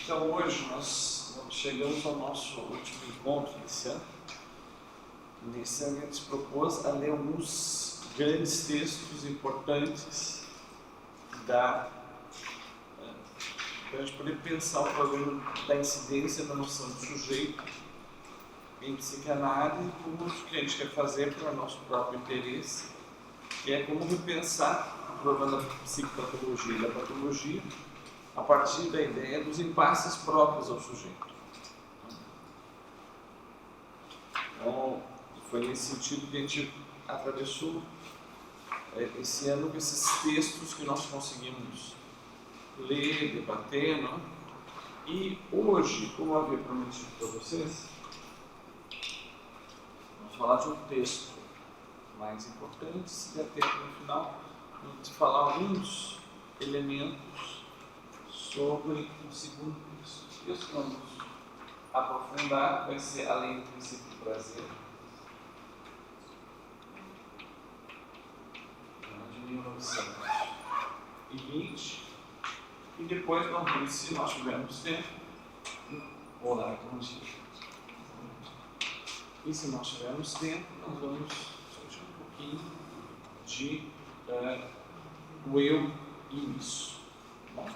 Então hoje nós chegamos ao nosso último encontro desse ano. Nesse ano a gente se propôs a ler alguns grandes textos importantes para a gente poder pensar o problema da incidência da noção do sujeito em psicanálise, como o que a gente quer fazer para o nosso próprio interesse, que é como repensar o problema da psicopatologia e da patologia a partir da ideia dos impasses próprios ao sujeito. Então, foi nesse sentido que a gente atravessou esse ano com esses textos que nós conseguimos ler, debater, não? E hoje, como eu havia prometido para vocês, vamos falar de um texto mais importante, se der tempo no final, vamos falar alguns elementos sobre o segundo texto. O texto que vamos aprofundar vai ser além do princípio do prazer, de 1920, e depois nós vamos, se nós tivermos tempo, olá, bom dia. E se nós tivermos tempo, nós vamos discutir um pouquinho de o eu e isso. Bom?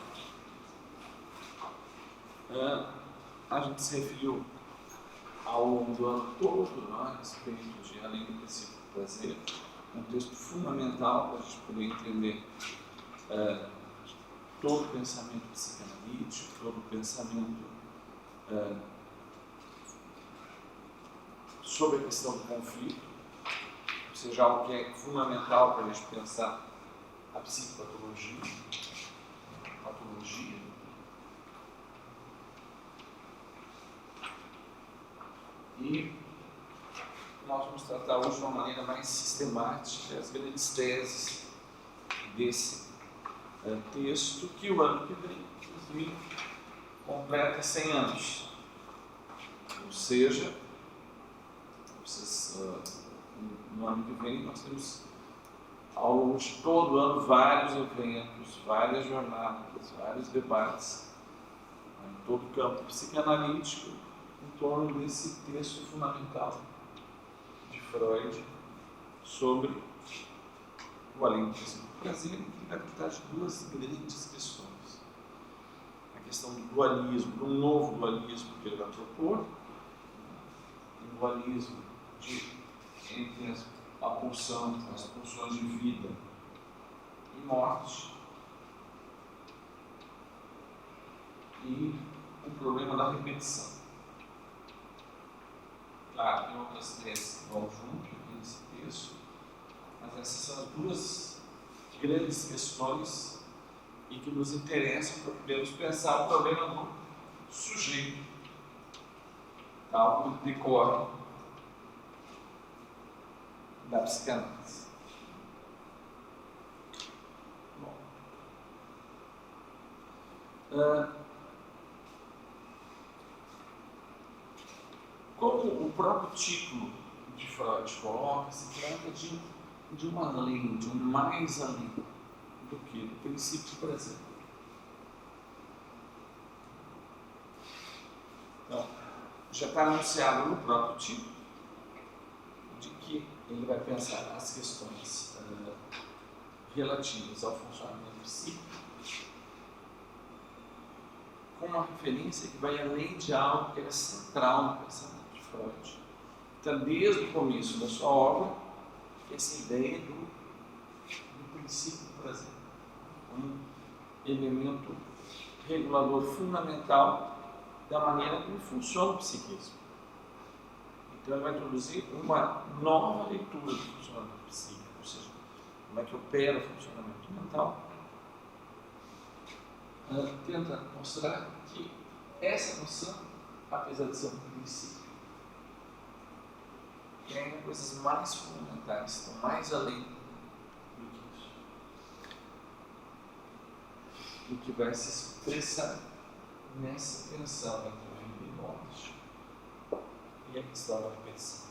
A gente se referiu ao longo do ano todo a respeito de além do princípio do prazer, um texto fundamental para a gente poder entender todo o pensamento psicanalítico, todo o pensamento sobre a questão do conflito, ou seja, algo que é fundamental para a gente pensar a psicopatologia, a patologia. E nós vamos tratar hoje de uma maneira mais sistemática as grandes teses desse texto, que o ano que vem, 2000, completa 100 anos. Ou seja, no ano que vem nós temos, ao longo de todo o ano, vários eventos, várias jornadas, vários debates em todo o campo psicanalítico em torno desse texto fundamental de Freud sobre o além do princípio do prazer, que vai tratar de duas grandes questões. A questão do dualismo, do novo dualismo que ele vai propor, um dualismo entre a pulsão, as pulsões de vida e morte, e o problema da repetição. Claro, tem outras teses que vão junto aqui nesse texto, mas essas são as duas grandes questões e que nos interessam para podermos pensar o problema do sujeito, tal como decorre da psicanálise. Bom. Como o próprio título de Freud coloca, se trata de uma além, de um mais além do que do princípio do prazer. Então, já está anunciado no próprio título de que ele vai pensar as questões relativas ao funcionamento psíquico com uma referência que vai além de algo que era central no pensamento de Freud. Então, desde o começo da sua obra, essa ideia do princípio do prazer, um elemento regulador fundamental da maneira como funciona o psiquismo. Então ele vai introduzir uma nova leitura do funcionamento psíquico, ou seja, como é que opera o funcionamento mental. Tenta mostrar que essa noção, apesar de ser um princípio, tem ainda coisas mais fundamentais, estão mais além do que isso. O que vai se expressar nessa tensão entre vida e morte e a questão da repetição.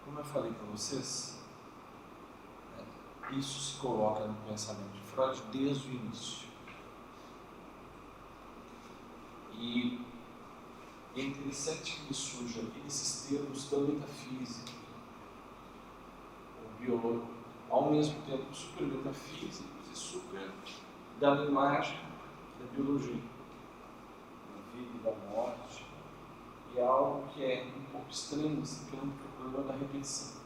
Como eu falei para vocês, Isso se coloca no pensamento de Freud desde o início. E é interessante que surja aqui esses termos da metafísica, o biólogo, ao mesmo tempo super metafísicos e super da imagem da biologia, da vida e da morte. E é algo que é um pouco estranho, assim, que é o problema da repetição.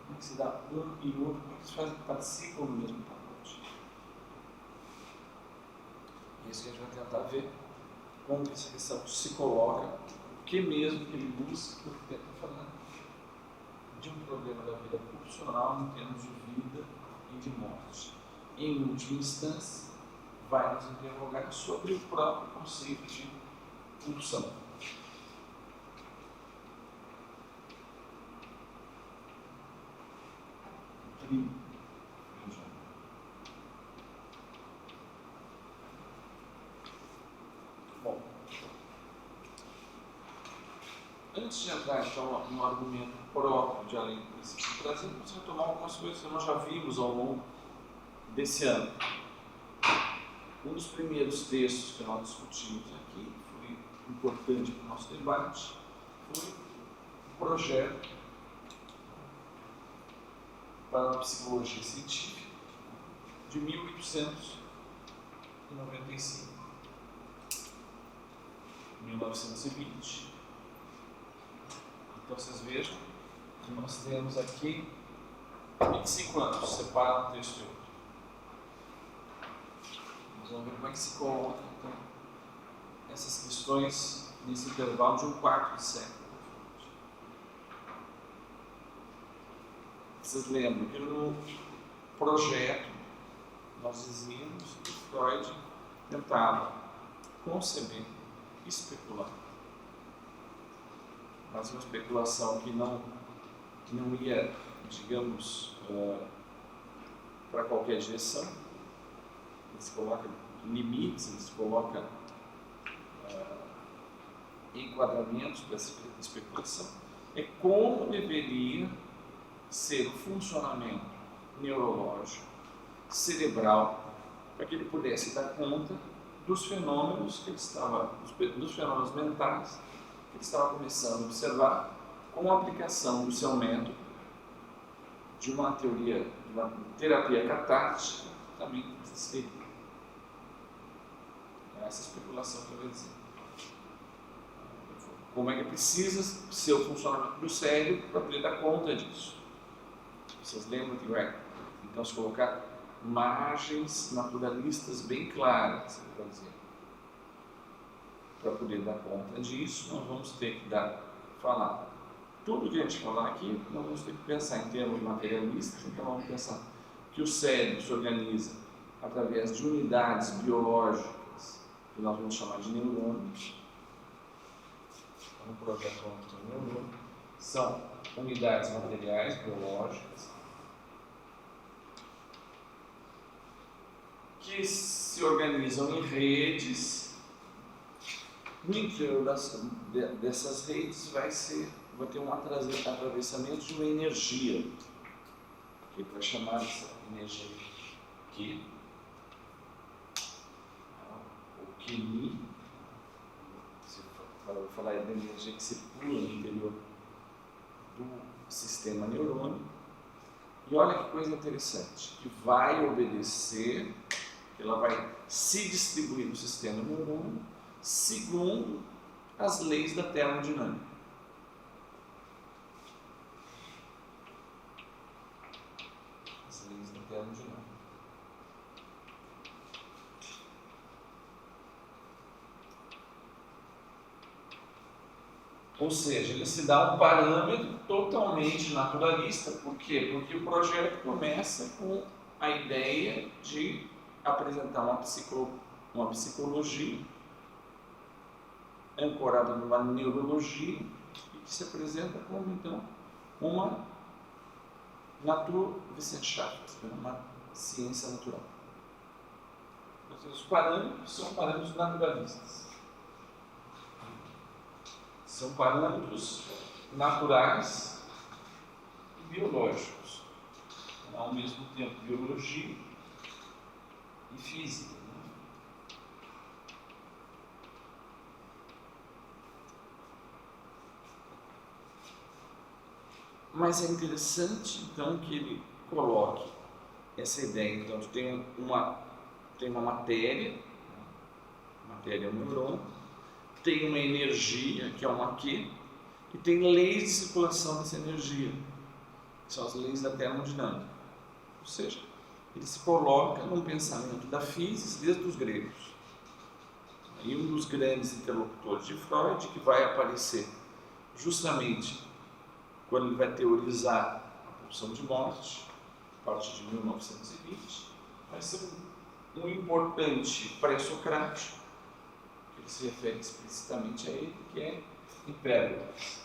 Como é que se dá um e outro, como é que se participam no mesmo pacote? É isso que a gente vai tentar ver, como que essa questão se coloca, o que mesmo que ele busca, porque tenta falar de um problema da vida profissional em termos de vida e de morte. Em última instância, vai nos interrogar sobre o próprio conceito de pulsão. Bom, antes de entrar então no argumento próprio de além do princípio trazer, vamos retomar algumas coisas que nós já vimos ao longo desse ano. Um dos primeiros textos que nós discutimos aqui, foi importante para o nosso debate, foi o projeto para a psicologia científica de 1895, 1920. Então vocês vejam que nós temos aqui 25 anos, separa um texto e outro. Nós vamos ver como é que se coloca então, essas questões nesse intervalo de um quarto de século. Vocês lembram que no projeto nós dizíamos que Freud tentava conceber, especular, mas uma especulação que não ia, digamos, para qualquer direção. Ele se coloca limites, ele se coloca enquadramentos dessa especulação. É como deveria ser o funcionamento neurológico, cerebral, para que ele pudesse dar conta dos fenômenos que ele estava, dos fenômenos mentais que ele estava começando a observar com a aplicação do seu método de uma teoria, de uma terapia catártica, também existia. Essa especulação que eu vou dizer. Como é que precisa ser o funcionamento do cérebro para poder dar conta disso? Vocês lembram que vai então se colocar margens naturalistas bem claras, para dizer. Para poder dar conta disso, nós vamos ter que falar. Tudo que a gente falar aqui, nós vamos ter que pensar em termos materialistas, então vamos pensar que o cérebro se organiza através de unidades biológicas, que nós vamos chamar de neurônios. Um projeto de neurônio são unidades materiais biológicas que se organizam em redes. No interior dessas redes vai ter um atravessamento de uma energia, que vai chamar essa energia Q, o QI, para falar da energia que circula no interior do sistema neurônico. E olha que coisa interessante, que vai obedecer, ela vai se distribuir no sistema neurônico segundo as leis da termodinâmica. As leis da termodinâmica. Ou seja, ele se dá um parâmetro totalmente naturalista. Por quê? Porque o projeto começa com a ideia de apresentar uma psicologia ancorada numa neurologia e que se apresenta como, então, uma Naturwissenschaft, uma ciência natural. Então, os parâmetros são parâmetros naturalistas. São parâmetros naturais e biológicos. ao mesmo tempo biologia e física. Mas é interessante, então, que ele coloque essa ideia. Então, tem uma matéria é um neurônio, tem uma energia, que é uma Q, e tem leis de circulação dessa energia, que são as leis da termodinâmica. Ou seja, ele se coloca num pensamento da física desde os gregos. E um dos grandes interlocutores de Freud, que vai aparecer justamente quando ele vai teorizar a pulsão de morte, a partir de 1920, vai ser um importante pré-socrático, que ele se refere explicitamente a ele, que é Empédocles.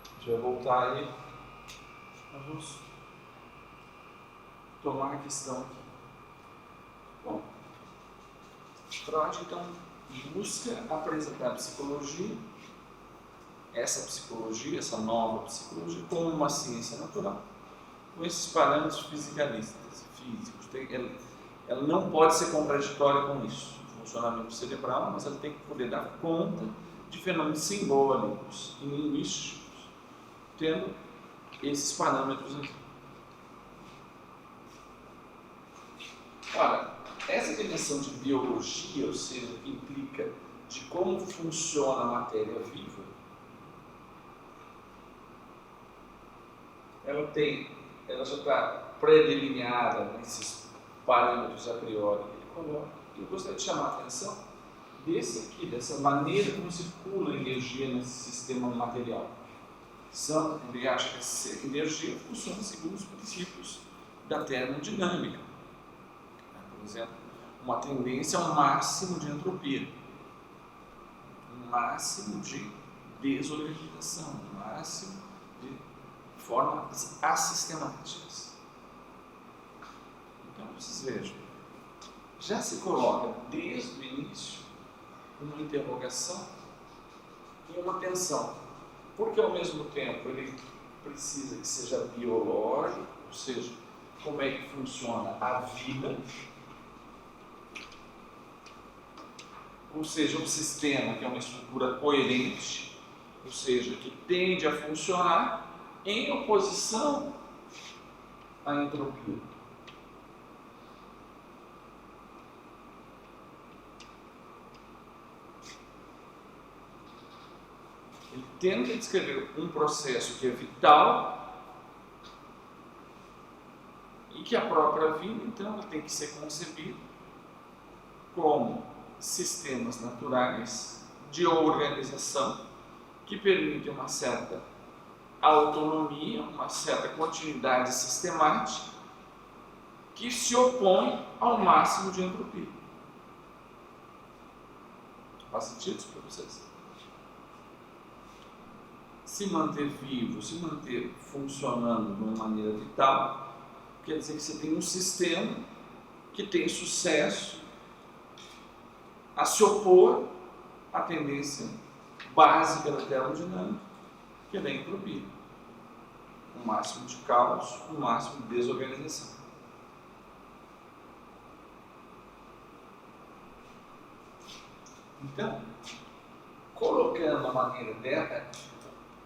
A gente vai voltar aí, nós vamos tomar a questão aqui. Bom, Freud então busca apresentar a psicologia, essa nova psicologia, como uma ciência natural, com esses parâmetros fisicalistas, físicos. Ela não pode ser contraditória com isso, o funcionamento cerebral, mas ela tem que poder dar conta de fenômenos simbólicos e linguísticos, tendo esses parâmetros aqui. Ora, essa dimensão de biologia, ou seja, que implica de como funciona a matéria viva, ela já está pré-delineada nesses parâmetros a priori que ele coloca. Eu gostaria de chamar a atenção dessa maneira como circula a energia nesse sistema material. Ele acha que essa energia funciona segundo os princípios da termodinâmica. Por exemplo, uma tendência ao máximo de entropia, um máximo de desorganização, um máximo de formas assistemáticas. Então, vocês vejam, já se coloca desde o início uma interrogação e uma tensão, porque ao mesmo tempo ele precisa que seja biológico, ou seja, como é que funciona a vida, ou seja, um sistema que é uma estrutura coerente, ou seja, que tende a funcionar em oposição à entropia. Ele tenta descrever um processo que é vital e que a própria vida, então, tem que ser concebida como sistemas naturais de organização que permitem uma certa autonomia, uma certa continuidade sistemática que se opõe ao máximo de entropia. Faz sentido isso para vocês? Se manter vivo, se manter funcionando de uma maneira vital, quer dizer que você tem um sistema que tem sucesso a se opor à tendência básica da termodinâmica, que é da entropia. O máximo de caos, o máximo de desorganização. Então, colocando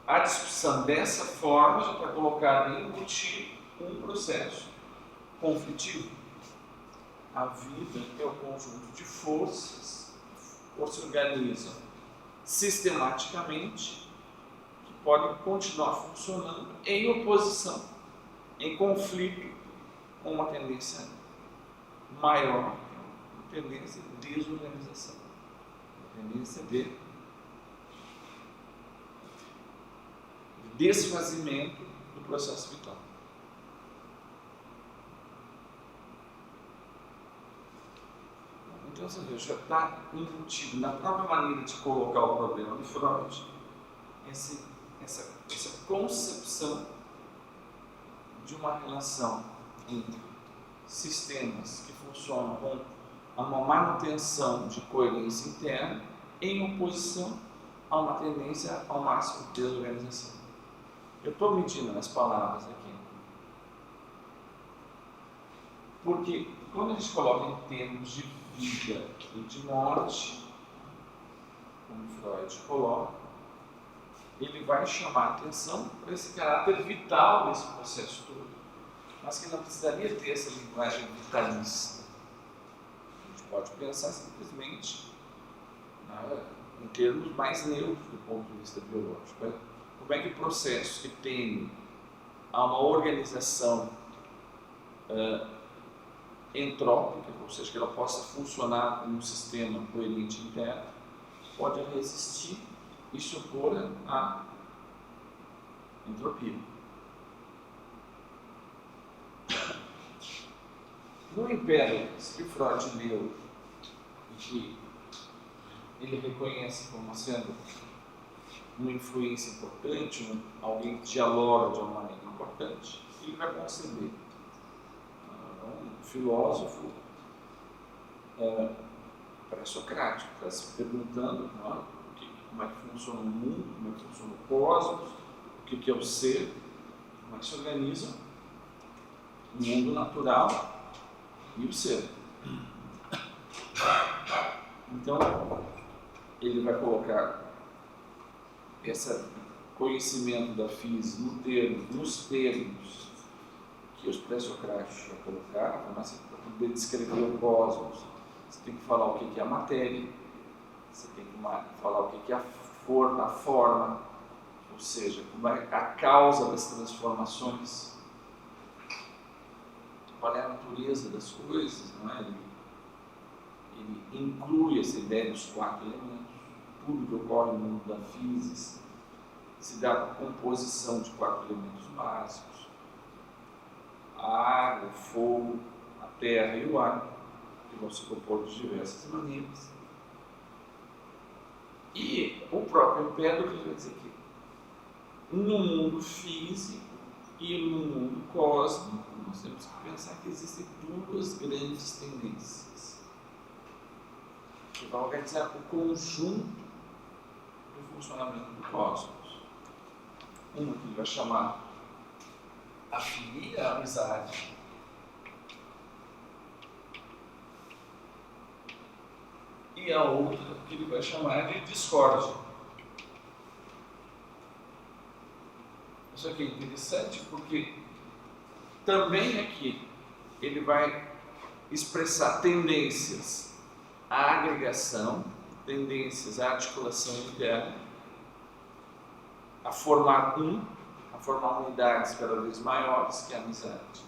a discussão dessa forma, já está colocado em embutir um processo conflitivo. A vida é o conjunto de forças que se organizam sistematicamente, que podem continuar funcionando em oposição, em conflito com uma tendência maior, uma tendência de desorganização, uma tendência de desfazimento do processo vital. Então, você vê, já está embutido na própria maneira de colocar o problema de Freud, essa concepção de uma relação entre sistemas que funcionam com uma manutenção de coerência interna em oposição há uma tendência ao máximo de desorganização. Eu estou medindo as palavras aqui, porque quando a gente coloca em termos de vida e de morte, como Freud coloca, ele vai chamar a atenção para esse caráter vital desse processo todo, mas que não precisaria ter essa linguagem vitalista. A gente pode pensar simplesmente em termos mais neutros do ponto de vista biológico. Como é que processos que tendem a uma organização entrópica, ou seja, que ela possa funcionar como um sistema coerente interno, pode resistir e se opor à entropia. No Império, que Freud leu e que ele reconhece como sendo uma influência importante, alguém que dialoga de uma maneira importante, ele vai conceber um filósofo pré-socrático, está se perguntando como é que funciona o mundo, como é que funciona o cosmos, o que é o ser, como é que se organiza o mundo natural e o ser. Então, ele vai colocar esse conhecimento da física nos termos que os pré-socráticos já colocaram, mas para poder descrever o cosmos, você tem que falar o que é a matéria, você tem que falar o que é a forma, ou seja, como é a causa das transformações, qual é a natureza das coisas, não é? Ele inclui essa ideia dos 4 elementos, tudo que ocorre no mundo da física se dá por composição de 4 elementos básicos: a água, o fogo, a terra e o ar, que vão se compor de diversas maneiras. E o próprio Empédocles vai dizer que no mundo físico e no mundo cósmico nós temos que pensar que existem 2 grandes tendências que vão organizar o conjunto do funcionamento do cosmos. Uma que ele vai chamar a filia, a amizade, e a outra que ele vai chamar de discórdia. Isso aqui é interessante porque também aqui ele vai expressar tendências à agregação, tendências à articulação interna, a formar unidades cada vez maiores, que é a amizade.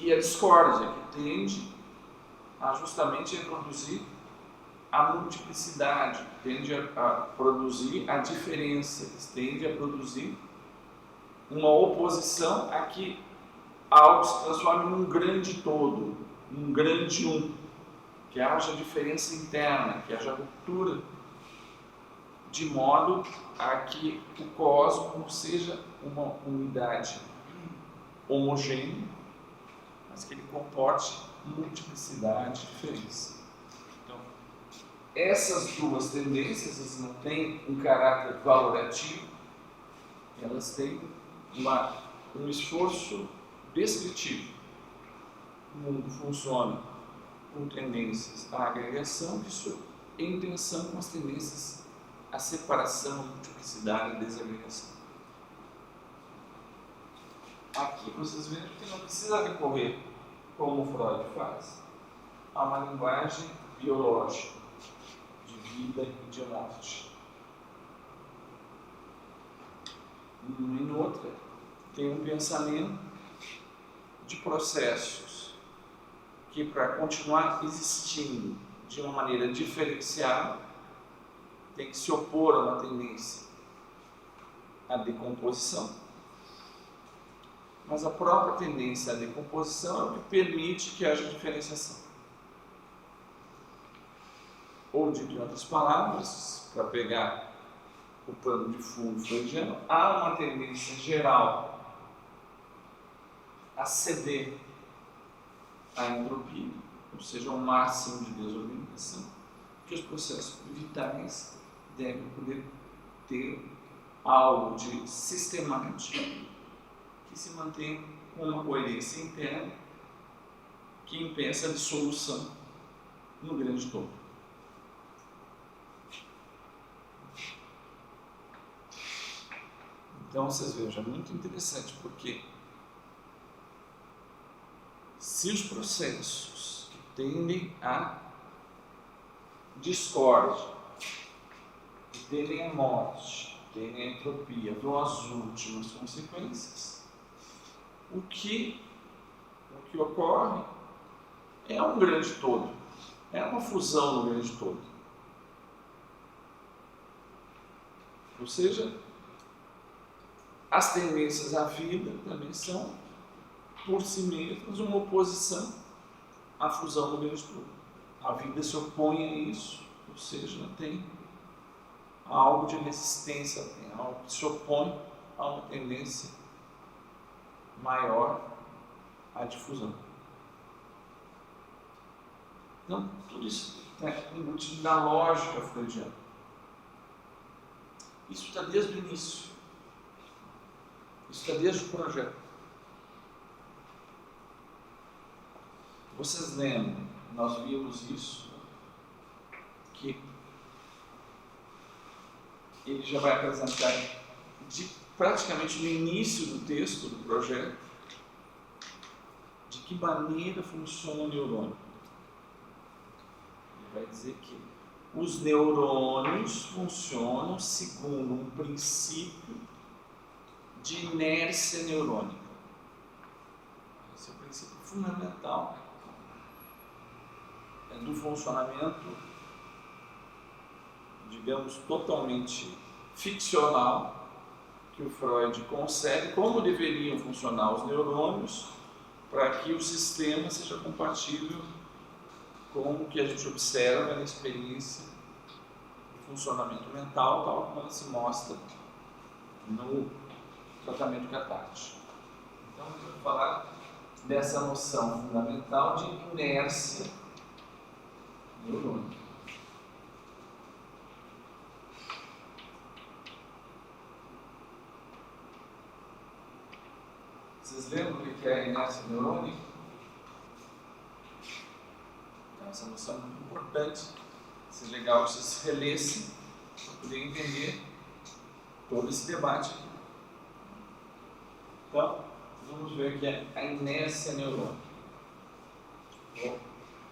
E a discórdia, que tende a justamente introduzir a multiplicidade, tende a produzir a diferença, tende a produzir uma oposição a que algo se transforme num grande todo, num grande que haja diferença interna, que haja ruptura, de modo a que o cosmos seja uma unidade homogênea, mas que ele comporte multiplicidade e diferença. Então, essas 2 tendências, elas não têm um caráter valorativo, elas têm um esforço descritivo. O mundo funciona com tendências à agregação, isso em tensão com as tendências à separação, multiplicidade e desagregação. Aqui vocês veem que não precisa recorrer, como o Freud faz, a uma linguagem biológica de vida e de morte. E em outra, tem um pensamento de processos que, para continuar existindo de uma maneira diferenciada, tem que se opor a uma tendência à decomposição. Mas a própria tendência à decomposição é o que permite que haja diferenciação. Ou, dito em outras palavras, para pegar o pano de fundo freudiano, há uma tendência geral a ceder à entropia, ou seja, ao máximo de desorganização, que os processos vitais deve poder ter algo de sistemático que se mantém com uma coerência interna que impeça a dissolução no grande todo. Então vocês vejam, é muito interessante, porque se os processos que tendem à discórdia, que tendem à morte, que tendem à entropia, dão as últimas consequências, o que ocorre é um grande todo, é uma fusão no grande todo. Ou seja, as tendências à vida também são, por si mesmas, uma oposição à fusão do grande todo. A vida se opõe a isso, ou seja, tem algo de resistência, tem algo que se opõe a uma tendência maior à difusão. Então, tudo isso é embutido na lógica freudiana. Isso está desde o início. Isso está desde o projeto. Vocês lembram, nós vimos isso, que ele já vai apresentar praticamente no início do texto do projeto de que maneira funciona o neurônio. Ele vai dizer que os neurônios funcionam segundo um princípio de inércia neurônica. Esse é o princípio fundamental do funcionamento, digamos, totalmente ficcional que o Freud concebe como deveriam funcionar os neurônios para que o sistema seja compatível com o que a gente observa na experiência do funcionamento mental, tal como ela se mostra no tratamento catártico. Então, eu vou falar dessa noção fundamental de inércia neurônica. Vocês lembram o que é a inércia neurônica? Então, essa noção é muito importante. Seria legal que vocês relessem para poder entender todo esse debate aqui. Então, vamos ver o que é a inércia neurônica.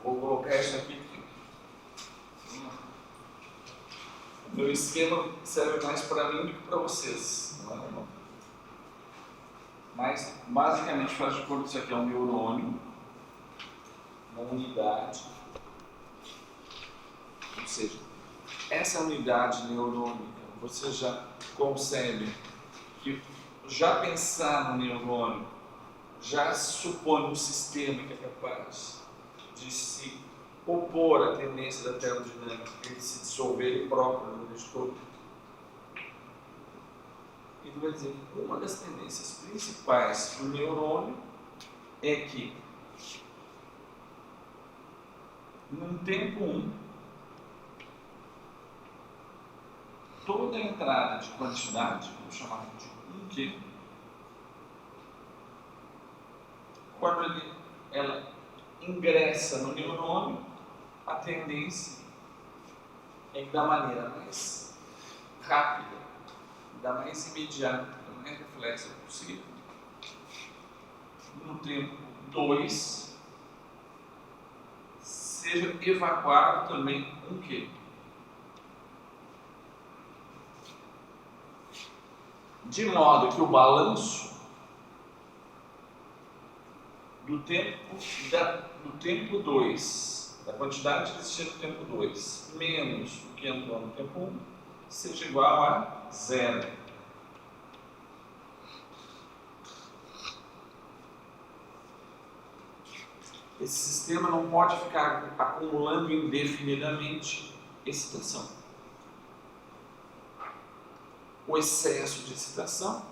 Vou colocar isso aqui. O meu esquema serve mais para mim do que para vocês. Não é, irmão? Mas, basicamente, faz de conta que isso aqui é um neurônio, uma unidade. Ou seja, essa unidade neurônica, você já concebe que já pensar no neurônio já supõe um sistema que é capaz de se opor à tendência da termodinâmica, de se dissolver ele próprio no grande todo. Ele vai dizer que uma das tendências principais do neurônio é que, num tempo 1, toda a entrada de quantidade, vamos chamar de 1Q, quando ela ingressa no neurônio, a tendência é que da maneira mais rápida, da mais imediata, da mais reflexa possível, no tempo 2, seja evacuado também 1Q. De modo que o balanço do tempo 2, da quantidade que existia no tempo 2, menos o que entrou no tempo 1, seja igual a 0. Esse sistema não pode ficar acumulando indefinidamente excitação. O excesso de excitação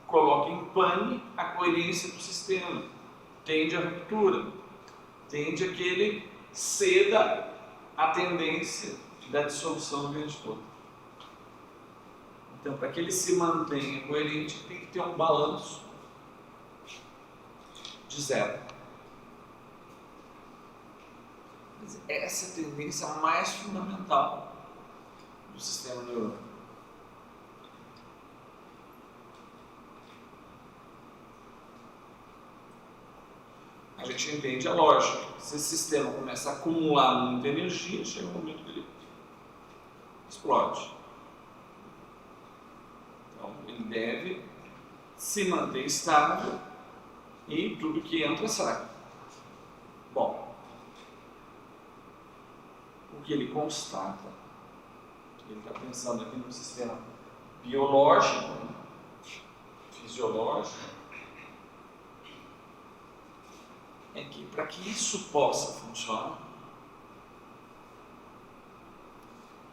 coloca em pane a coerência do sistema, tende à ruptura, tende a que ele ceda à tendência da dissolução do grande todo. Então, para que ele se mantenha coerente, tem que ter um balanço de zero. Essa é a tendência mais fundamental do sistema neurônico. A gente entende a lógica. Se esse sistema começa a acumular muita energia, chega um momento que ele explode. Então, ele deve se manter estável e tudo que entra sai. Bom, o que ele constata, ele está pensando aqui no sistema biológico, fisiológico, é que para que isso possa funcionar,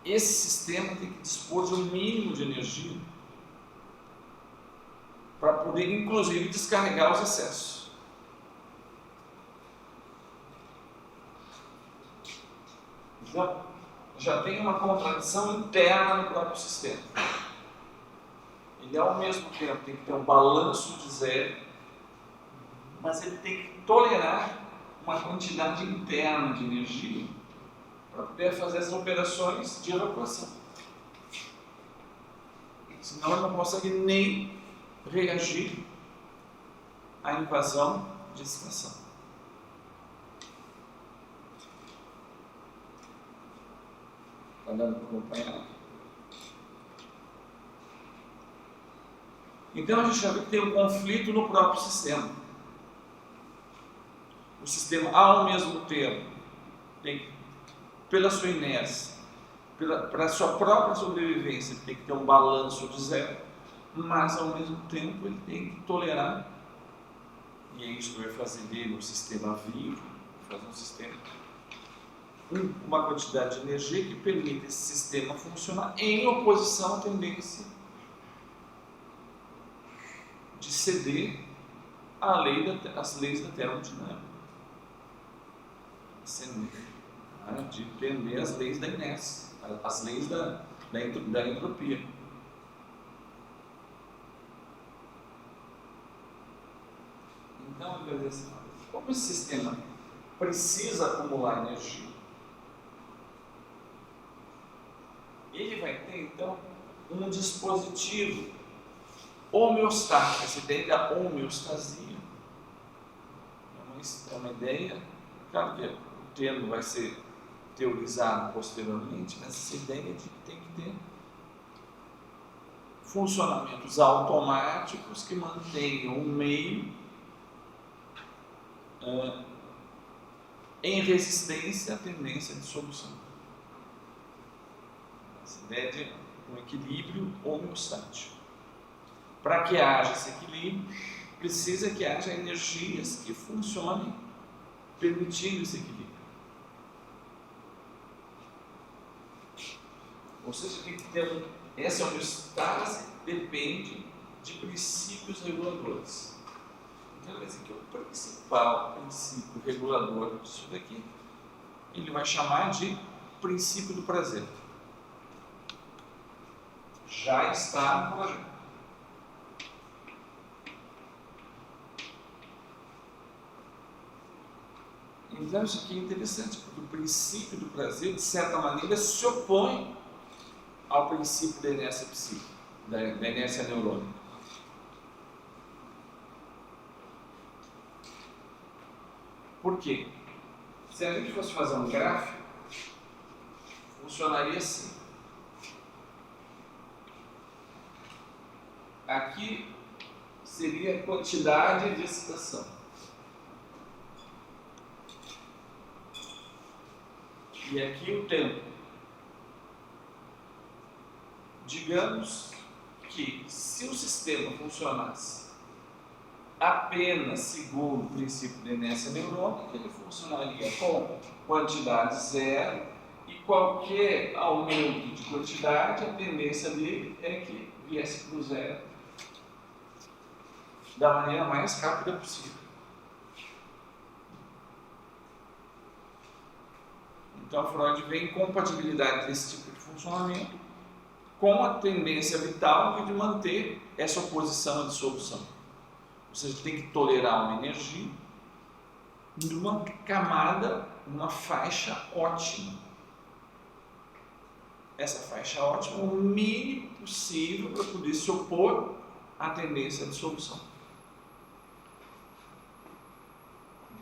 esse sistema tem que dispor de um mínimo de energia para poder, inclusive, descarregar os excessos. Então, já tem uma contradição interna no próprio sistema. Ele, ao mesmo tempo, tem que ter um balanço de zero, mas ele tem que tolerar uma quantidade interna de energia para poder fazer as operações de evacuação. Senão ele não consegue nem reagir à invasão de estação. Está dando para acompanhar? Então a gente já vê que tem um conflito no próprio sistema. O sistema, ao mesmo tempo, tem, pela sua inércia, para a sua própria sobrevivência, ele tem que ter um balanço de zero, mas ao mesmo tempo ele tem que tolerar, e é isso que vai fazer dele um sistema vivo, fazer um sistema uma quantidade de energia que permite esse sistema funcionar em oposição à tendência de ceder às leis da termodinâmica, de entender as leis da inércia, as leis da entropia. Então, como esse sistema precisa acumular energia, ele vai ter, então, um dispositivo homeostático. Essa ideia da homeostasia é uma ideia, claro que o termo vai ser teorizado posteriormente, mas essa ideia de que tem que ter funcionamentos automáticos que mantenham o meio em resistência à tendência de solução. Essa ideia de um equilíbrio homeostático. Para que haja esse equilíbrio, precisa que haja energias que funcionem permitindo esse equilíbrio. Ou seja, tem que ter essa homeostase depende de princípios reguladores. Então, ele vai dizer que o principal princípio regulador disso daqui, ele vai chamar de princípio do prazer. Já está no projeto. Então, isso aqui é interessante, porque o princípio do prazer, de certa maneira, se opõe ao princípio da inércia psíquica, da inércia neurônica. Por quê? Se a gente fosse fazer um gráfico, funcionaria assim. Aqui seria a quantidade de excitação. E aqui o tempo. Digamos que se o sistema funcionasse apenas segundo o princípio da inércia neurônica, ele funcionaria com quantidade zero e qualquer aumento de quantidade, a tendência dele é que viesse para o zero da maneira mais rápida possível. Então, Freud vê incompatibilidade desse tipo de funcionamento com a tendência vital de manter essa oposição à dissolução. Ou seja, tem que tolerar uma energia numa camada, numa faixa ótima. Essa faixa ótima é o mínimo possível para poder se opor à tendência à dissolução.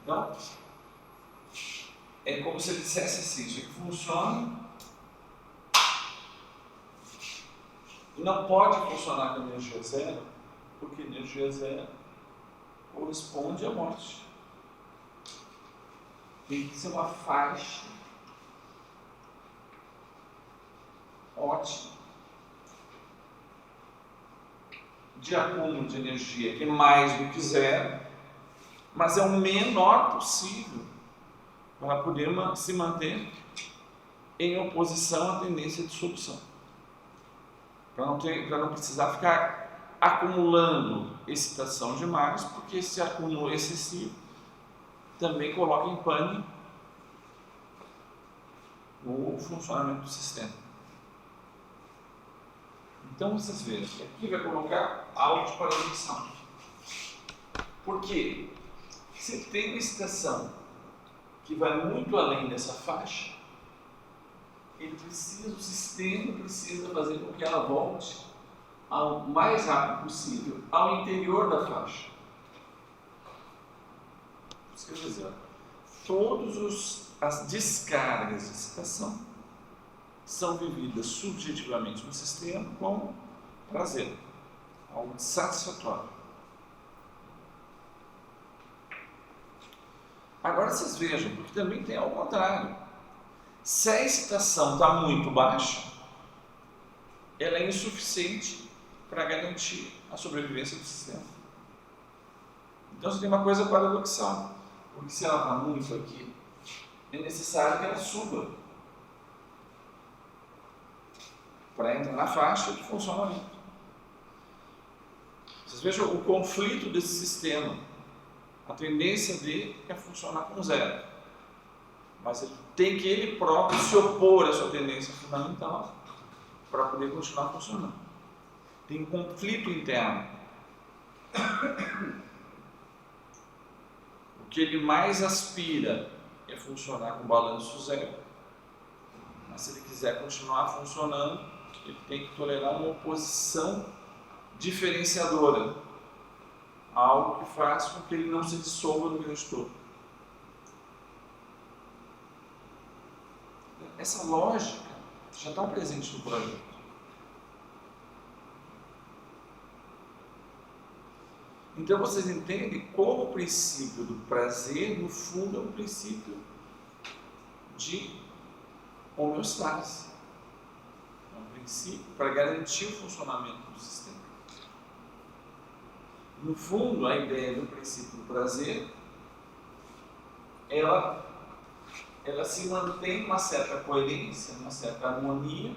Então, é como se ele dissesse assim: isso aqui funciona, não pode funcionar com energia zero, porque energia zero corresponde à morte. Tem que ser uma faixa ótima de acúmulo de energia, que é mais do que zero, mas é o menor possível para poder se manter em oposição à tendência de dissolução. Para não precisar ficar acumulando excitação demais, porque esse acúmulo excessivo também coloca em pane o funcionamento do sistema. Então vocês vejam, aqui vai colocar algo de paradoxal. Por quê? Se tem uma excitação que vai muito além dessa faixa, o sistema precisa fazer com que ela volte ao mais rápido possível ao interior da faixa. Isso quer dizer, todas as descargas de excitação são vividas subjetivamente no sistema como prazer, algo satisfatório. Agora vocês vejam, porque também tem ao contrário. Se a excitação está muito baixa, ela é insuficiente para garantir a sobrevivência do sistema. Então você tem uma coisa paradoxal, porque se ela está muito aqui, é necessário que ela suba para entrar na faixa de funcionamento. Vocês vejam o conflito desse sistema. A tendência dele é funcionar com zero, mas ele tem que ele próprio se opor à sua tendência fundamental para poder continuar funcionando. Tem um conflito interno. O que ele mais aspira é funcionar com balanço zero, mas se ele quiser continuar funcionando, ele tem que tolerar uma oposição diferenciadora, algo que faz com que ele não se dissolva no grande todo. Essa lógica já está presente no projeto. Então vocês entendem como o princípio do prazer, no fundo, é um princípio de homeostase. É um princípio para garantir o funcionamento do sistema. No fundo, a ideia do princípio do prazer, ela se mantém uma certa coerência, uma certa harmonia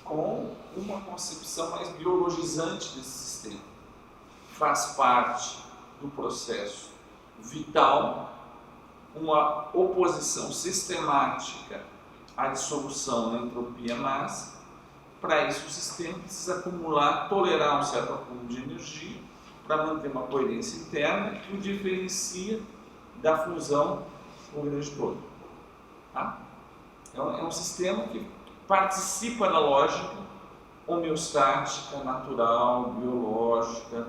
com uma concepção mais biologizante desse sistema. Faz parte do processo vital uma oposição sistemática à dissolução na entropia máxima. Para isso, o sistema precisa tolerar um certo acúmulo de energia para manter uma coerência interna que o diferencia da fusão com o grande todo. Tá? É um sistema que participa da lógica homeostática, natural, biológica,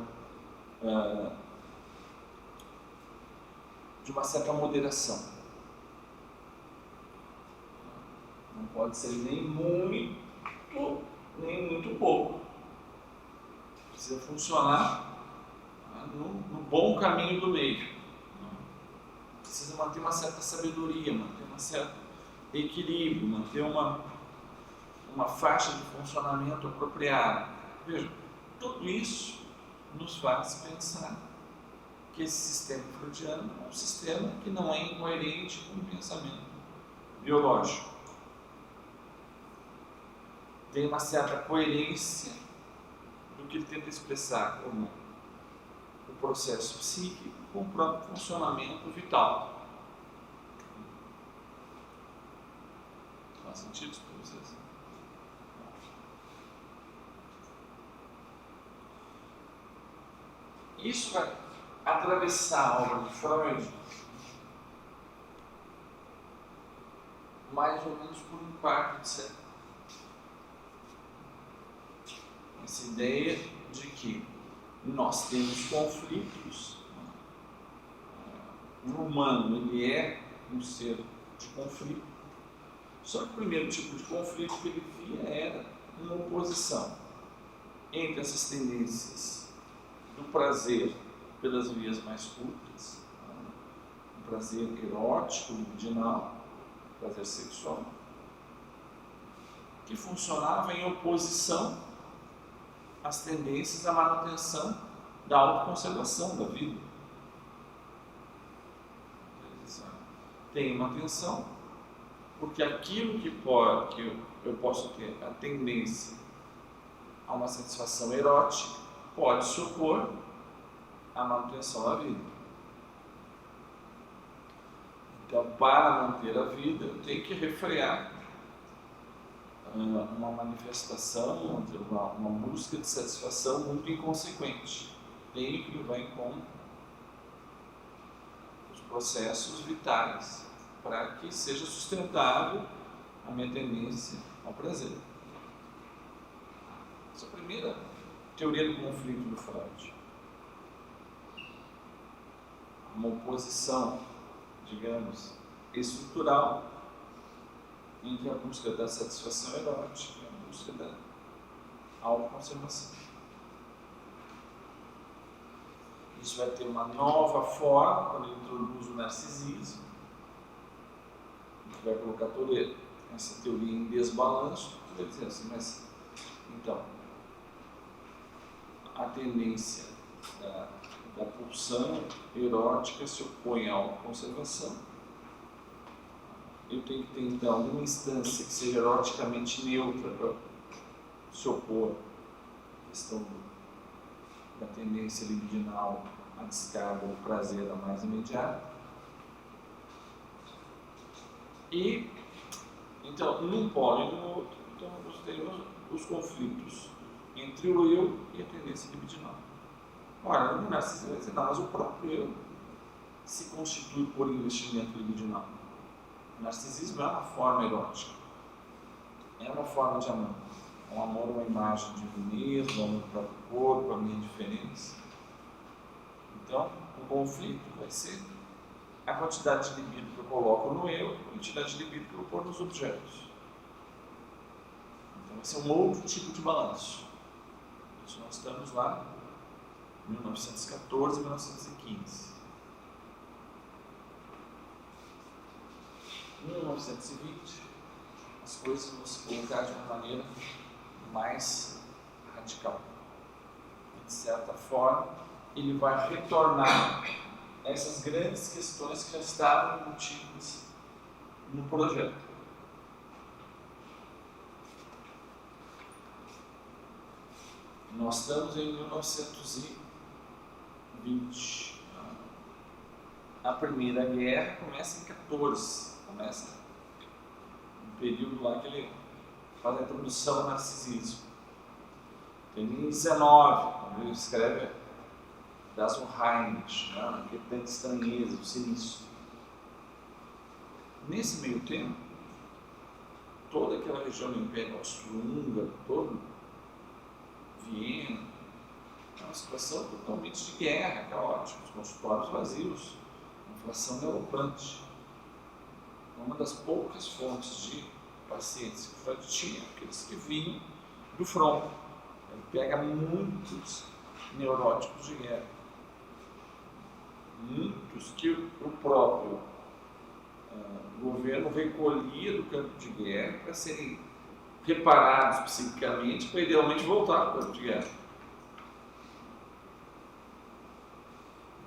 de uma certa moderação. Não pode ser nem muito, nem muito pouco. Precisa funcionar no bom caminho do meio. Precisa manter uma certa sabedoria, manter um certo equilíbrio, manter uma faixa de funcionamento apropriada. Veja, tudo isso nos faz pensar que esse sistema freudiano é um sistema que não é incoerente com o pensamento biológico. Tem uma certa coerência do que ele tenta expressar como o processo psíquico com o próprio funcionamento vital. Faz sentido isso para vocês? isso vai atravessar a obra de Freud mais ou menos por um quarto de século. Essa ideia de que nós temos conflitos. O humano, ele é um ser de conflito. Só que o primeiro tipo de conflito que ele via era uma oposição entre essas tendências do prazer pelas vias mais curtas, o prazer erótico, libidinal, o prazer sexual, que funcionava em oposição às tendências à manutenção da autoconservação da vida. Tem uma tensão, porque aquilo que eu posso ter a tendência a uma satisfação erótica pode se opor à manutenção da vida. Então, para manter a vida, eu tenho que refrear uma manifestação, uma busca de satisfação muito inconsequente. Tenho que levar em conta os processos vitais para que seja sustentável a minha tendência ao prazer. Essa é a primeira teoria do conflito do Freud. Uma oposição, digamos, estrutural entre a busca da satisfação erótica e a busca da autoconservação. Isso vai ter uma nova forma quando ele introduz o narcisismo, que vai colocar toda essa teoria em desbalanço. Vai dizer assim, mas então a tendência da pulsão erótica se opõe à autoconservação. Eu tenho que ter então alguma instância que seja eroticamente neutra para se opor à questão da tendência libidinal à descarga do prazer da mais imediata. E então, num polo e no outro, então nós temos os conflitos entre o eu e a tendência libidinal. Ora, no narcisismo vai dizer, não, mas o próprio eu se constitui por investimento libidinal. O narcisismo é uma forma erótica, é uma forma de amor. Um amor é uma imagem de mim mesmo, um amor para o corpo, a minha diferença. Então, o conflito vai ser a quantidade de libido que eu coloco no eu, a quantidade de libido que eu ponho nos objetos. Então, esse é um outro tipo de balanço. Isso nós estamos lá em 1914 e 1915. Em 1920, as coisas vão se colocar de uma maneira mais radical. De certa forma, ele vai retornar essas grandes questões que já estavam embutidas no projeto. Nós estamos em 1920. A Primeira Guerra começa em 14. Começa um período lá que ele faz a introdução ao narcisismo. Tem em 19, quando ele escreve Das Unheimlich, que é tanta estranheza, o sinistro. Nesse meio tempo, toda aquela região do Império Austro-Húngaro, todo Viena, é uma situação totalmente de guerra, caótica, os consultórios vazios, a inflação galopante. Uma das poucas fontes de pacientes que Freud tinha, aqueles que vinham do front. Ele pega muitos neuróticos de guerra. Muitos que o próprio governo recolhia do campo de guerra para serem reparados psiquicamente, para idealmente voltar para o campo de guerra.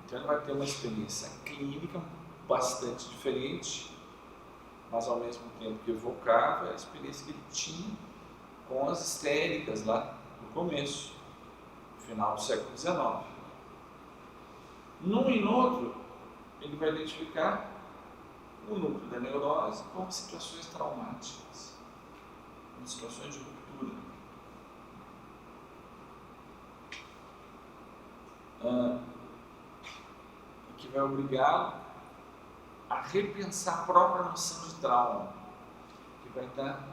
Então ele vai ter uma experiência clínica bastante diferente, mas ao mesmo tempo que evocava a experiência que ele tinha com as histéricas lá no começo, no final do século XIX. Num e no outro, ele vai identificar o núcleo da neurose como situações traumáticas, como situações de ruptura. que vai obrigá-lo a repensar a própria noção de trauma, que vai estar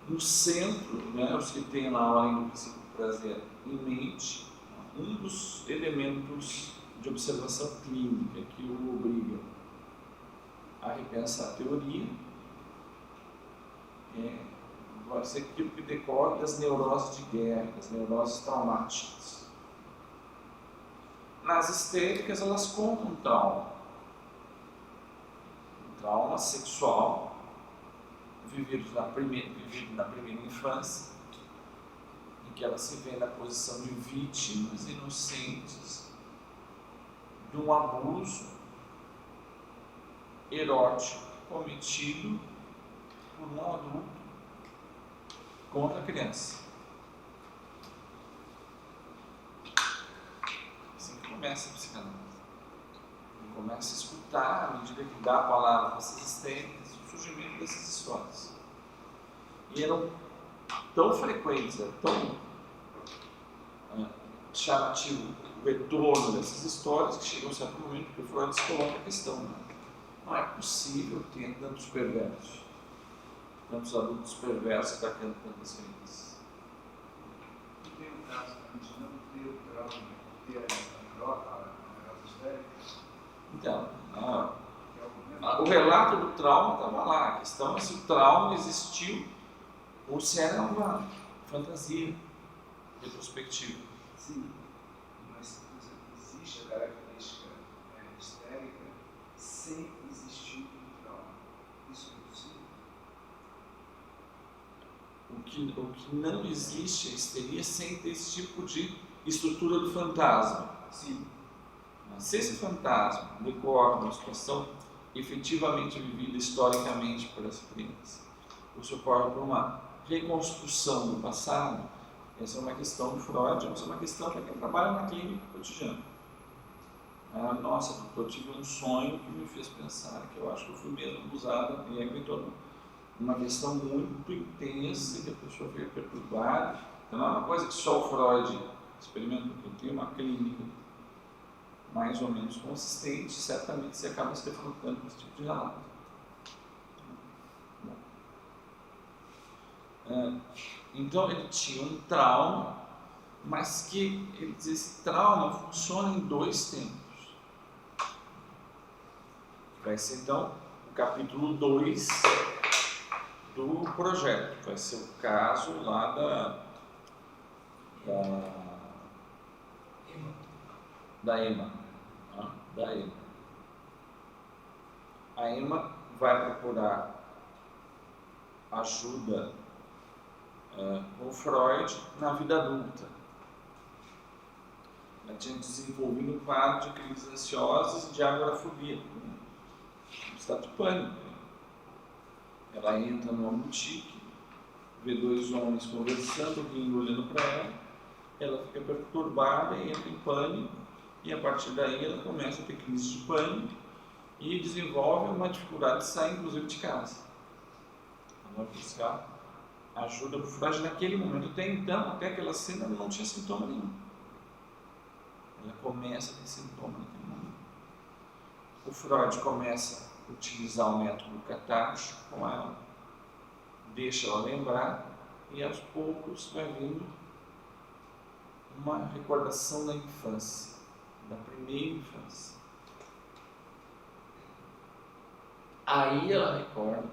no centro, né, os que têm lá, além do princípio do prazer, em mente, um dos elementos de observação clínica que o obriga a repensar a teoria vai ser aquilo que decorre das neuroses de guerra, das neuroses traumáticas. Nas histéricas, elas contam um trauma sexual vivido na primeira infância, em que elas se vê na posição de vítimas inocentes de um abuso erótico cometido por um adulto contra a criança. Assim que começa a psicanálise. Ele começa a escutar, à medida que dá a palavra para essas histéricas, o surgimento dessas histórias. E eram tão frequentes, tão chamativo o retorno dessas histórias, que chega a um certo momento que o Freud se coloca a questão, né? Não é possível ter tantos perversos, tantos adultos perversos que atacando tantas crianças. E tem um caso de não ter o trauma, ter a neurose histérica? Então, o relato do trauma estava lá. A questão é se o trauma existiu ou se era uma fantasia retrospectiva. Sim, mas existe a característica histérica sem existir um trauma. Isso é possível? O que não existe é a histeria sem ter esse tipo de estrutura do fantasma. Sim. Mas se esse fantasma decorre de uma situação efetivamente vivida historicamente por essa criança, ou se ocorre por uma reconstrução do passado, essa é uma questão do Freud, essa é uma questão para quem trabalha na clínica cotidiana. Nossa, doutor, eu tive um sonho que me fez pensar que eu acho que eu fui mesmo abusada, e aí me tornou uma questão muito intensa, que a pessoa fica perturbada. Então não é uma coisa que só o Freud experimenta, porque eu tenho uma clínica mais ou menos consistente, certamente você acaba se defrontando com esse tipo de relato. Então ele tinha um trauma, mas que ele diz, esse trauma funciona em dois tempos. Vai ser então o capítulo 2 do projeto, vai ser o caso lá da Emma. A Emma vai procurar ajuda com o Freud na vida adulta. Ela tinha desenvolvido um quadro de crises ansiosas e de agorafobia, um estado de pânico. Ela entra numa boutique, vê dois homens conversando, rindo, olhando para ela fica perturbada e entra em pânico, e a partir daí ela começa a ter crise de pânico e desenvolve uma dificuldade de sair, inclusive, de casa. Ela vai buscar ajuda do Freud naquele momento. Até então, até aquela cena, ela não tinha sintoma nenhum. Ela começa a ter sintoma naquele momento. O Freud começa a utilizar o método catártico com ela, deixa ela lembrar, e aos poucos vai vindo uma recordação da infância, da primeira infância. Aí ela recorda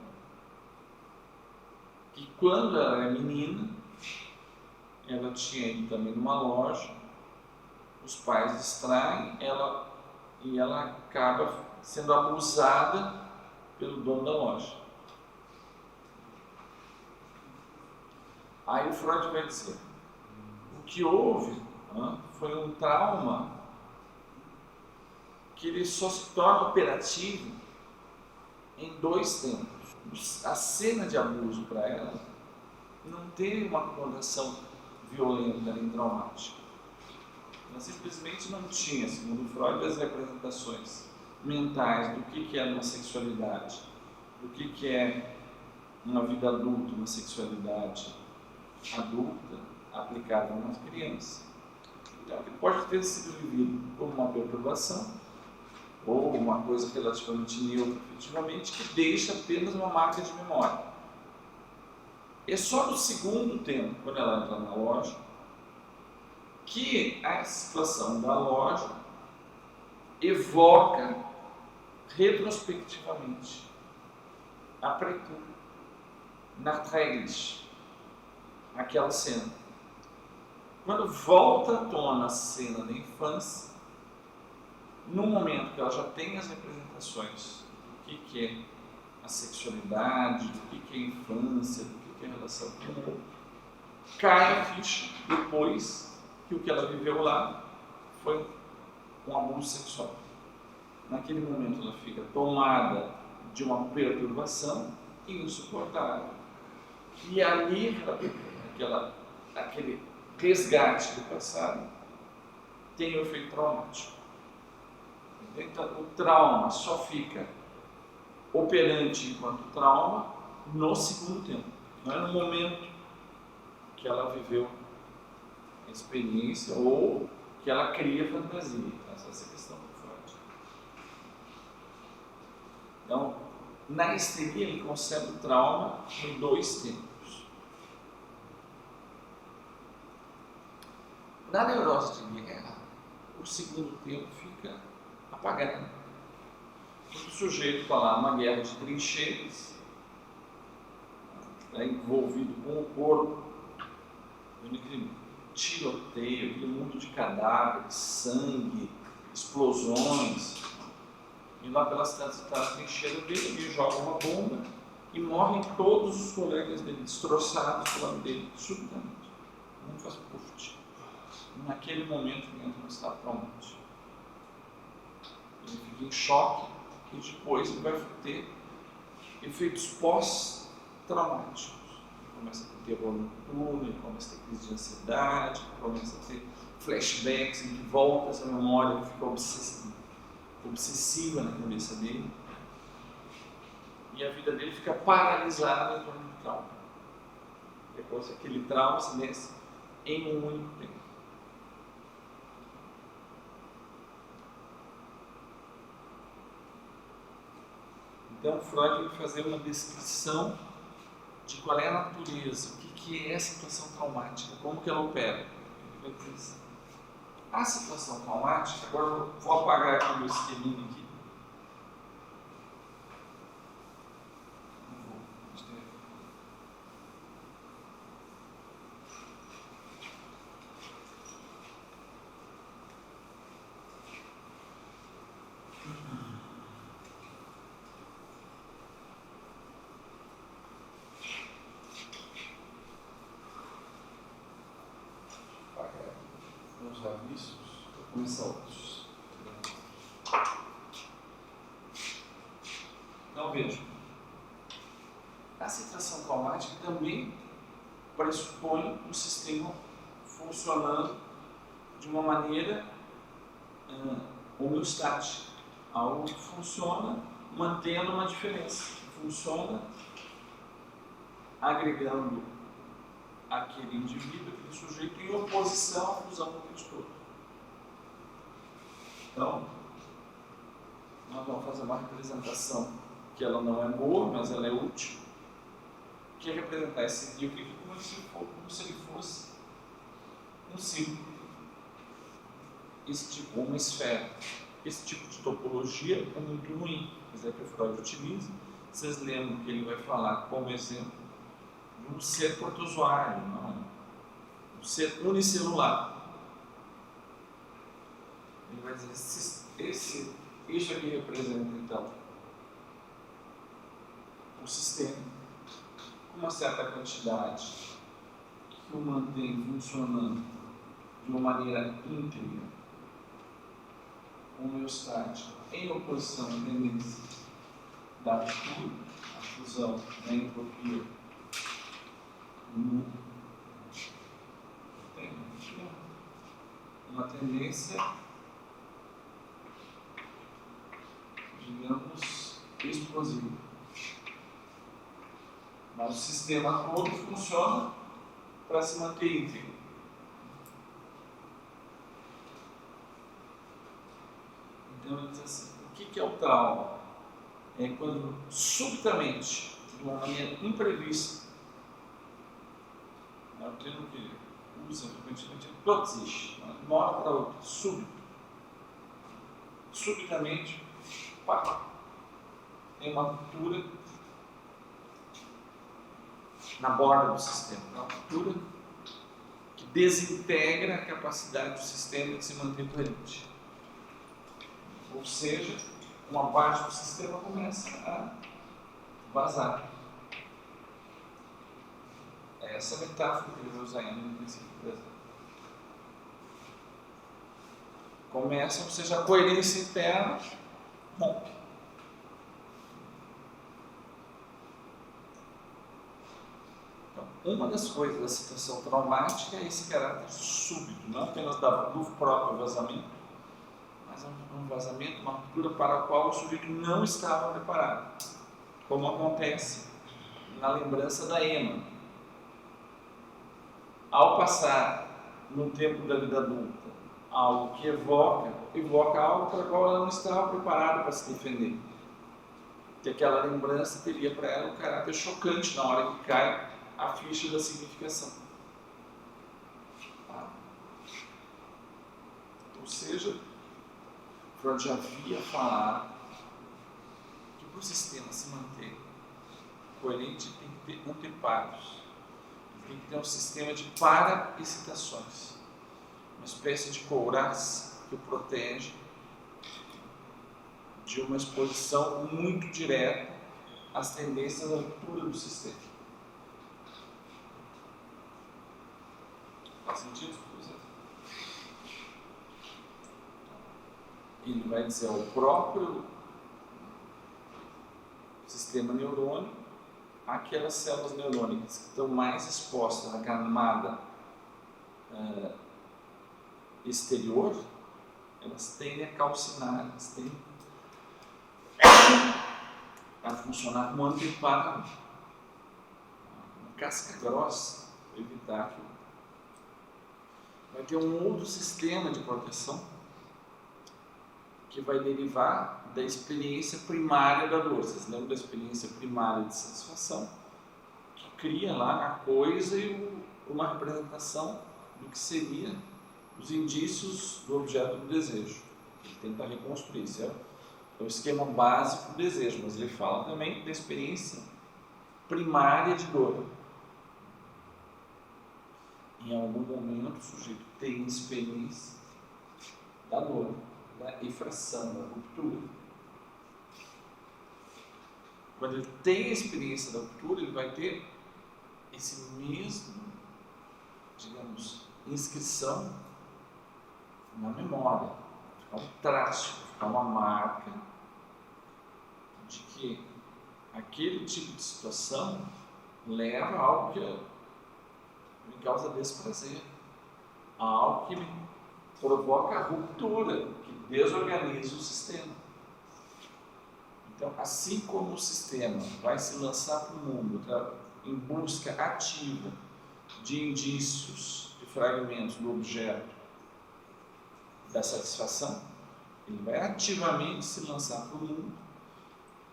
que quando ela era menina, ela tinha ido também numa loja, os pais distraem ela e ela acaba sendo abusada pelo dono da loja. Aí o Freud vai dizer, o que houve foi um trauma que ele só se torna operativo em dois tempos. A cena de abuso para ela não teve uma conotação violenta nem traumática. Ela simplesmente não tinha, segundo Freud, as representações mentais do que é uma sexualidade, do que é uma vida adulta, uma sexualidade adulta aplicada a uma criança. Então, ele pode ter sido vivido como uma perturbação ou uma coisa relativamente neutra, efetivamente, que deixa apenas uma marca de memória. É só no segundo tempo, quando ela entra na loja, que a situação da loja evoca retrospectivamente a pretura, nachträglich, aquela cena. Quando volta à tona a cena da infância, no momento que ela já tem as representações do que é a sexualidade, do que é a infância, do que é a relação com o outro, cai a ficha depois que o que ela viveu lá foi um abuso sexual. Naquele momento ela fica tomada de uma perturbação insuportável. E ali, aquele resgate do passado tem um efeito traumático. Então, o trauma só fica operante enquanto trauma no segundo tempo. Não é no momento que ela viveu a experiência ou que ela cria fantasia. Essa é a questão do Freud. Então, na histeria, ele concebe o trauma em 2 tempos. Na neurose de guerra, o segundo tempo fica apagado. O sujeito está lá numa guerra de trincheiras, está envolvido com o corpo, aquele tiroteio, aquele mundo de cadáveres, sangue, explosões. E lá pelas tantas está a trincheira dele, ele joga uma bomba e morrem todos os colegas dele, destroçados do lado dele, subitamente. Não faz puff. Naquele momento ele entra no estado traumático. Ele fica em choque e depois ele vai ter efeitos pós-traumáticos. Ele começa a ter terror noturno, ele começa a ter crise de ansiedade, ele começa a ter flashbacks em que volta essa memória, que fica obsessiva na cabeça dele. E a vida dele fica paralisada em torno do trauma. Depois aquele trauma se desce em um único tempo. Então, Freud vai fazer uma descrição de qual é a natureza, o que é a situação traumática, como que ela opera. Ele vai dizer assim, a situação traumática, agora eu vou apagar aqui o meu esqueminha aqui. Os avisos, vou começar outros. Então veja, a situação traumática também pressupõe um sistema funcionando de uma maneira homeostática, algo que funciona mantendo uma diferença, que funciona agregando aquele indivíduo, aquele sujeito, em oposição à fusão com aquele todo. Então, nós vamos fazer uma representação que ela não é boa, mas ela é útil, que é representar esse indivíduo como se ele fosse um círculo, esse tipo, uma esfera. Esse tipo de topologia é muito ruim, mas é que o Freud utiliza. Vocês lembram que ele vai falar como exemplo de um ser protozoário, não? Um ser unicelular. Ele vai dizer, isso aqui representa, então, um sistema com uma certa quantidade que o mantém funcionando de uma maneira íntegra, homeostática, em oposição à tendência da ruptura, a fusão, da entropia, tem uma tendência, digamos, explosiva. Mas o sistema todo funciona para se manter íntegro. Então, ele diz assim, o que é o trauma? É quando subitamente, de uma maneira imprevista, é o termo que usa frequentemente, é plötzlich, de uma hora para outra, subitamente, pá, tem uma ruptura na borda do sistema, uma ruptura que desintegra a capacidade do sistema de se manter coerente. Ou seja, uma parte do sistema começa a vazar. É essa metáfora que ele vai usar ainda no princípio do presente. Começa, ou seja, a coerência interna rompe. Então, uma das coisas da situação traumática é esse caráter súbito, não apenas do próprio vazamento, mas um vazamento, uma ruptura para a qual o sujeito não estava preparado, como acontece na lembrança da Emma. Ao passar no tempo da vida adulta algo que evoca algo para o qual ela não estava preparada para se defender. Que aquela lembrança teria para ela um caráter chocante na hora que cai a ficha da significação. Ou seja, Freud já havia falado que para o sistema se manter coerente tem que ter anteparos. Tem que ter um sistema de para-excitações, uma espécie de couraça que o protege de uma exposição muito direta às tendências da ruptura do sistema. Faz sentido? Ele vai dizer ao próprio sistema neurônico, aquelas células neurônicas que estão mais expostas na camada exterior, elas tendem a calcinar, elas tendem a funcionar como anteparo, uma casca grossa, para evitar que vai ter um outro sistema de proteção que vai derivar da experiência primária da dor. Vocês lembram da experiência primária de satisfação? Que cria lá a coisa e uma representação do que seria os indícios do objeto do desejo. Ele tenta reconstruir. Isso é o esquema básico do desejo, mas ele fala também da experiência primária de dor. Em algum momento o sujeito tem experiência da dor, da infração, da ruptura. Quando ele tem a experiência da ruptura, ele vai ter esse mesmo, digamos, inscrição na memória, vai ficar um traço, vai ficar uma marca de que aquele tipo de situação leva a algo que me causa desprazer, a algo que me provoca ruptura, que desorganiza o sistema. Então, assim como o sistema vai se lançar para o mundo em busca ativa de indícios, de fragmentos do objeto da satisfação, ele vai ativamente se lançar para o mundo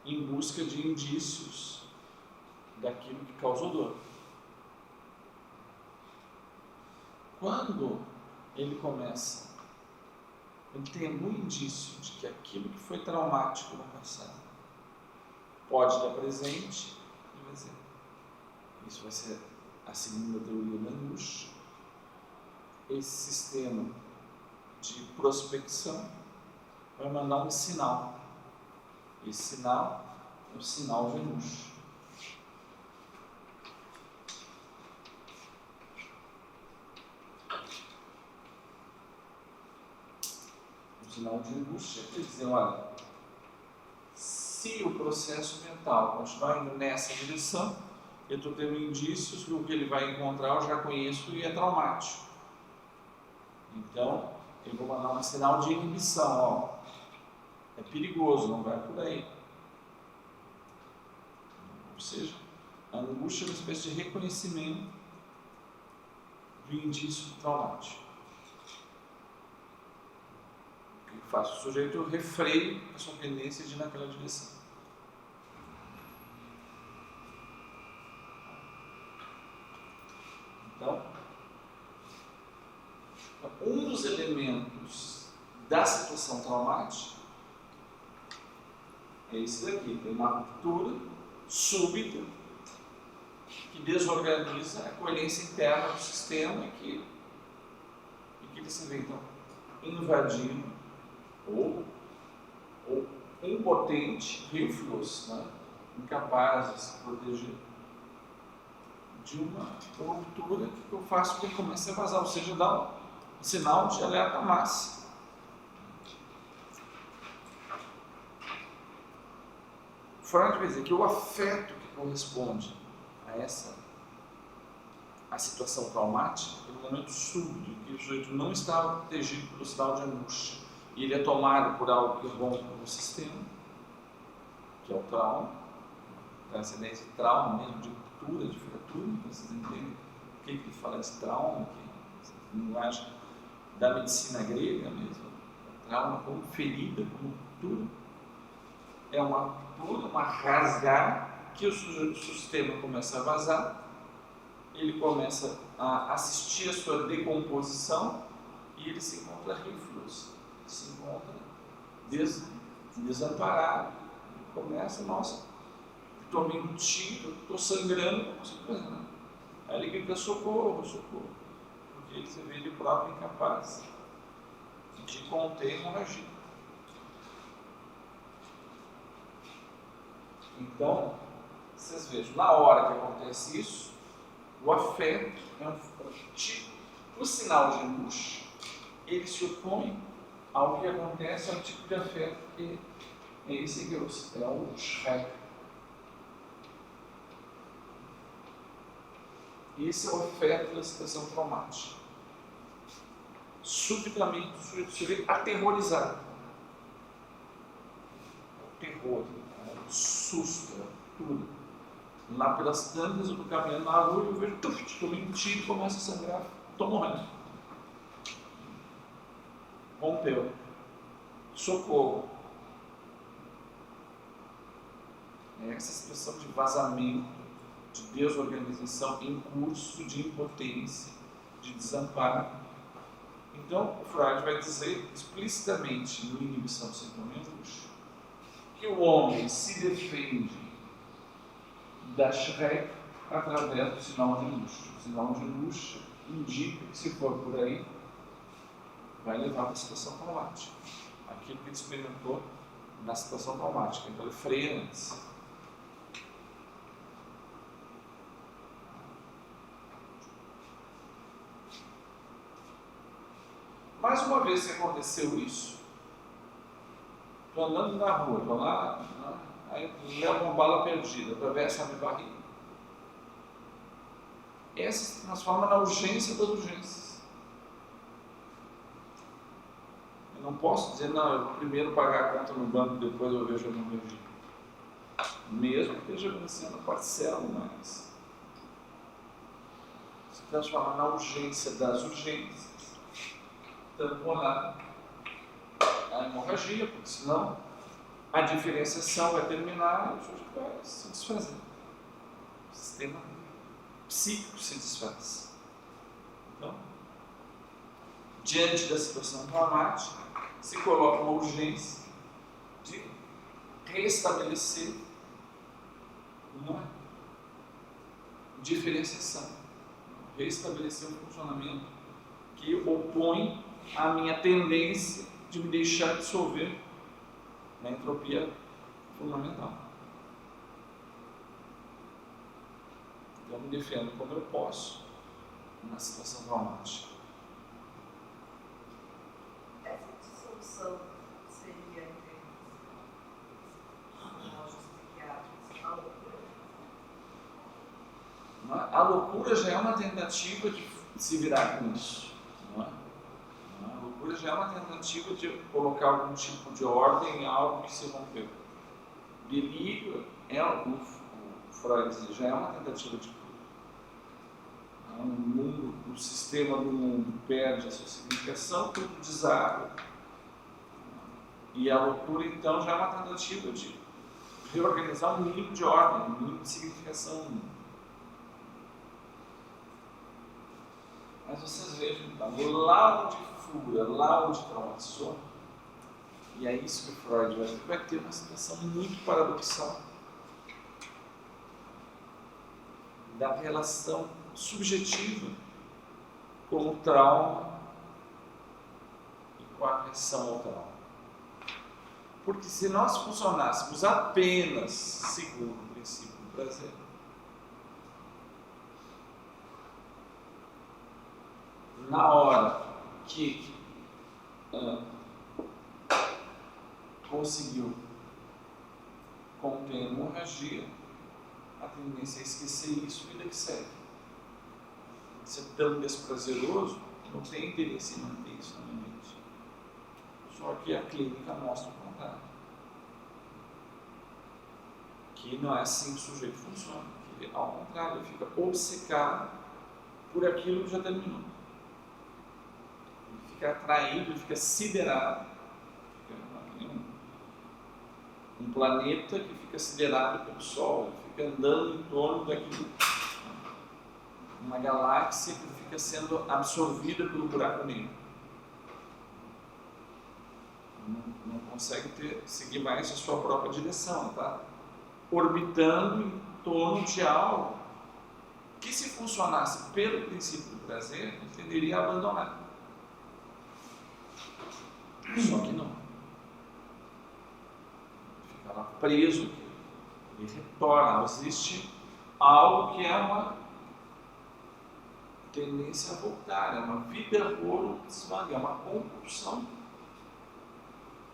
em busca de indícios daquilo que causou dor. Quando ele começa, ele tem algum indício de que aquilo que foi traumático no passado pode dar presente, ele vai dizer, isso vai ser a segunda teoria da angústia. Esse sistema de prospecção vai mandar um sinal. Esse sinal é o sinal de angústia. O sinal de angústia quer dizer, olha, se o processo mental continuar indo nessa direção, eu estou tendo indícios que o que ele vai encontrar eu já conheço e é traumático. Então, eu vou mandar um sinal de inibição, ó. É perigoso, não vai por aí. Ou seja, a angústia é uma espécie de reconhecimento do indício traumático. que faz o sujeito refreie a sua tendência de ir naquela direção. Então, um dos elementos da situação traumática é esse daqui, tem uma ruptura súbita que desorganiza a coerência interna do sistema e que ele se vê então invadindo ou impotente, rífluos, né? Incapaz de se proteger de uma ruptura que eu faço que ele comece a vazar, ou seja, dá um sinal de alerta máximo. Freud vai dizer que o afeto que corresponde a situação traumática é um momento súbito em que o sujeito não estava protegido pelo sinal de angústia e ele é tomado por algo que rompe o sistema, que é o trauma, transcendência de trauma mesmo, de ruptura, de fratura. Vocês entendem o que ele fala de trauma, que é a linguagem da medicina grega mesmo, trauma como ferida, como ruptura. É uma ruptura, uma rasgar que o sistema começa a vazar, ele começa a assistir a sua decomposição e ele se encontra rífluos, se encontra desamparado. Ele começa, nossa, estou me embutido, estou sangrando, não consigo fazer nada. Aí ele grita socorro, socorro, porque ele se vê ele próprio incapaz de conter a hemorragia. Então, vocês vejam, na hora que acontece isso, o afeto é um tipo, o sinal de angústia, ele se opõe ao que acontece ao tipo de afeto que é esse que é o Schreck. Esse é o afeto da situação traumática. Subitamente o sujeito se vê aterrorizado. O terror, o susto, tudo. Lá pelas tantas, eu estou caminhando na rua e eu vejo, estou me embutido, começa a sangrar, estou morrendo. Rompeu. Socorro. É essa situação de vazamento, de desorganização em curso, de impotência, de desamparo. Então, o Freud vai dizer explicitamente no Inibição do Sintoma e Angústia que o homem se defende da Schreck através do sinal de angústia. O sinal de angústia indica que, se for por aí, vai levar para a situação traumática. Aquilo que ele experimentou na situação traumática. Então, ele freia antes. Mais uma vez que aconteceu isso, estou andando na rua, estou lá, aí levo uma bala perdida, atravessa a minha barriga. Essa se transforma na urgência das urgências. Eu não posso dizer, não, eu vou primeiro pagar a conta no banco, depois eu vejo a hemorragia. Mesmo que esteja vencendo a parcela, mas se transforma na urgência das urgências, tamponar a hemorragia, porque senão a diferenciação vai terminar e o sujeito vai se desfazer. O sistema psíquico se desfaz. Então, diante da situação traumática, se coloca uma urgência de restabelecer uma diferenciação, restabelecer um funcionamento que opõe à minha tendência de me deixar dissolver na entropia fundamental. Eu me defendo como eu posso na situação traumática. Essa dissolução seria, em termos psiquiátricos, a loucura? A loucura já é uma tentativa de se virar com isso. Não é? A loucura já é uma tentativa de colocar algum tipo de ordem em algo que se rompeu. Delírio é o Freud diz, já é uma tentativa de cura. O sistema do mundo perde a sua significação, tudo desaba. E a loucura, então, já é uma tentativa de reorganizar um mínimo de ordem, um mínimo de significação. Mas vocês vejam, então, lá onde fura, lá onde traumatizou, e é isso que Freud vai ter uma situação muito paradoxal da relação subjetiva com o trauma e com a reação ao trauma. Porque se nós funcionássemos apenas segundo o princípio do prazer, na hora que conseguiu conter a hemorragia, a tendência é esquecer isso e vida que segue. Isso é tão desprazeroso, não tem interesse em manter isso na minha mente. Só que a clínica mostra o contrário. Que não é assim que o sujeito funciona. Que, ao contrário, ele fica obcecado por aquilo que já terminou. Ele fica atraído, ele fica siderado. Um planeta que fica siderado pelo Sol, ele fica andando em torno daquilo. Uma galáxia que fica sendo absorvida pelo buraco negro. Não consegue seguir mais a sua própria direção, tá? Orbitando em torno de algo que, se funcionasse pelo princípio do prazer, ele tenderia a abandonar. Só que não. Fica lá preso, ele retorna. Existe algo que é uma tendência a voltar, é uma vida horrorosa, é uma compulsão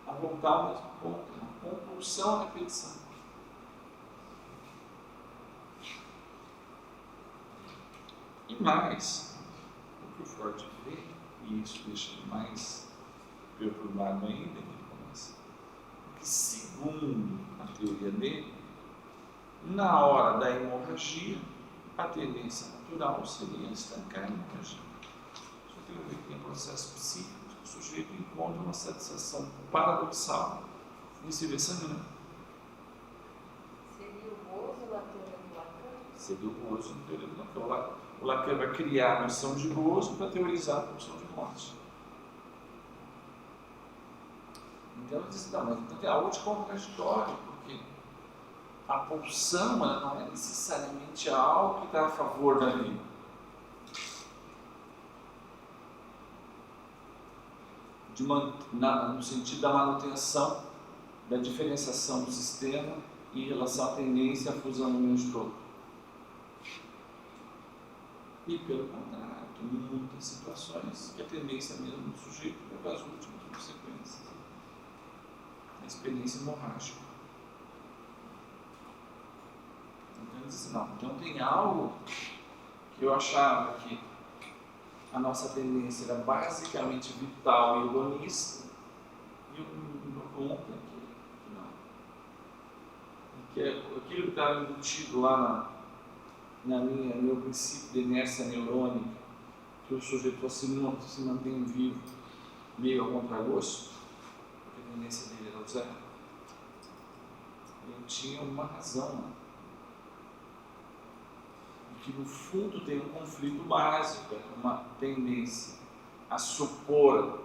a voltar ao mesmo ponto, uma compulsão à repetição. E mais, o que o Freud vê, e isso deixa ele mais perturbado ainda, ele começa, que segundo a teoria dele, na hora da hemorragia, a tendência natural seria estancar a hemorragia. Só que ele vê que tem processos psíquicos que o sujeito encontra uma satisfação paradoxal em se ver sangrando. Seria o gozo da teoria do Lacan? Seria o gozo na teoria do Lacan. O Lacan vai criar a noção de gozo para teorizar a noção de morte. Então ele diz, não, mas então tem algo de contraditório, porque a pulsão ela não é necessariamente algo que está a favor da vida. No sentido da manutenção, da diferenciação do sistema em relação à tendência à fusão no meio de todo. E pelo contrário, tem muitas situações que a tendência mesmo do sujeito é para as últimas consequências. A experiência hemorrágica. Então ele diz, não, então tem algo que eu achava que a nossa tendência era basicamente vital e hedonista, e eu me dou conta que não. Que aquilo que estava embutido lá no meu princípio de inércia neurônica, que o sujeito se mantém vivo meio a contragosto, porque a tendência dele era o zero. Ele tinha uma razão, né? E que no fundo tem um conflito básico, uma tendência a supor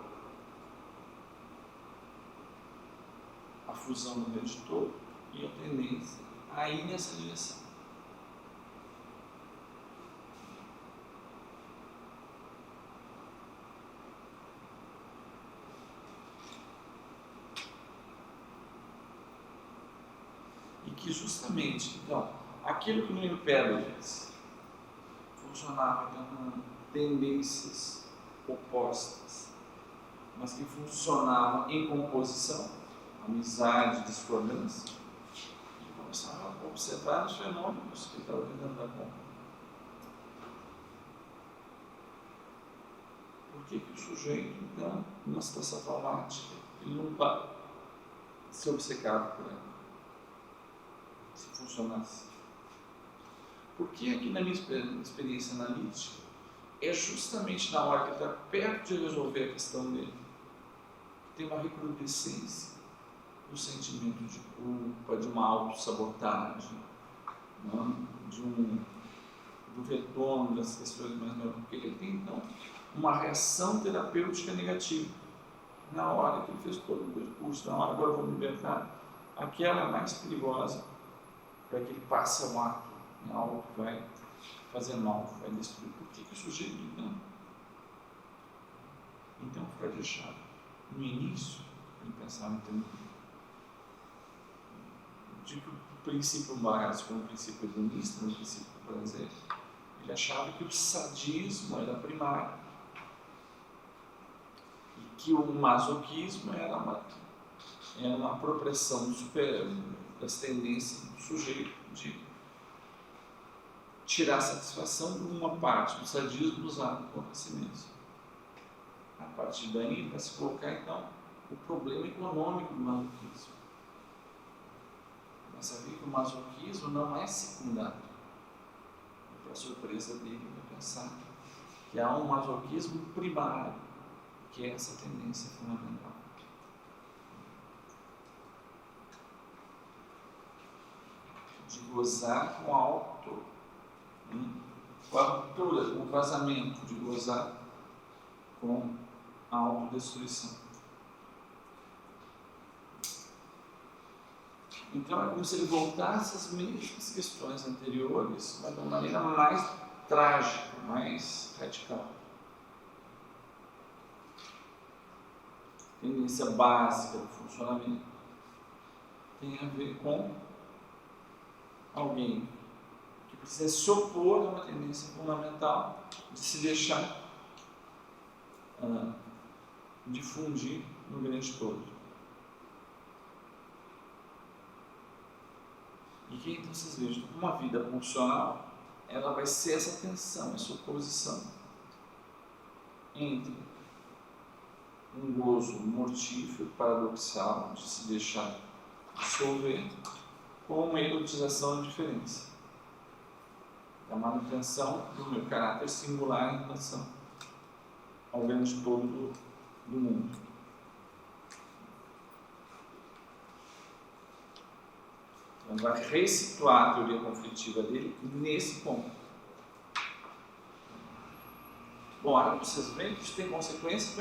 a fusão do meio de todo e a tendência a ir nessa direção. Que justamente, então, aquilo que no Império funcionava com tendências opostas, mas que funcionavam em composição, amizade, discordância, e começava a observar os fenômenos que estavam tentando dar conta. Por que o sujeito, então, numa situação traumática, ele não vai ser obcecado por ela? Se funcionasse. Porque aqui na minha experiência analítica, é justamente na hora que ele está perto de resolver a questão dele, tem uma recrudescência do sentimento de culpa, de uma autossabotagem, do retorno das questões mais novas, porque ele tem, então, uma reação terapêutica negativa. Na hora que ele fez todo o percurso, na hora agora eu vou me libertar, aquela é mais perigosa para que ele passe ao ato, algo que vai fazer mal, vai destruir. Por que o sujeito engana? Então, Freud achava, no início, ele pensava em termos de que o princípio básico é um princípio hedonista, um princípio do prazer. Ele achava que o sadismo era primário e que o masoquismo era uma apropriação das tendências do sujeito de tirar satisfação de uma parte do sadismo usado com crescimento. A partir daí vai se colocar então o problema econômico do masoquismo. Mas sabia que o masoquismo não é secundário. Para surpresa dele, ele vai pensar que há um masoquismo primário, que é essa tendência fundamental. De gozar com com a ruptura, com o vazamento, de gozar com a autodestruição. Então é como se ele voltasse às mesmas questões anteriores, mas de uma maneira mais trágica, mais radical. Tendência básica do funcionamento tem a ver com alguém que precisa se opor a uma tendência fundamental de se deixar difundir no grande todo. E que então vocês vejam, uma vida funcional, ela vai ser essa tensão, essa oposição entre um gozo mortífero, paradoxal, de se deixar dissolver, com uma erotização da diferença. A manutenção do meu caráter singular em relação ao grande todo do mundo. Então, vai ressituar a teoria conflitiva dele nesse ponto. Bom, agora vocês veem que isso tem consequências,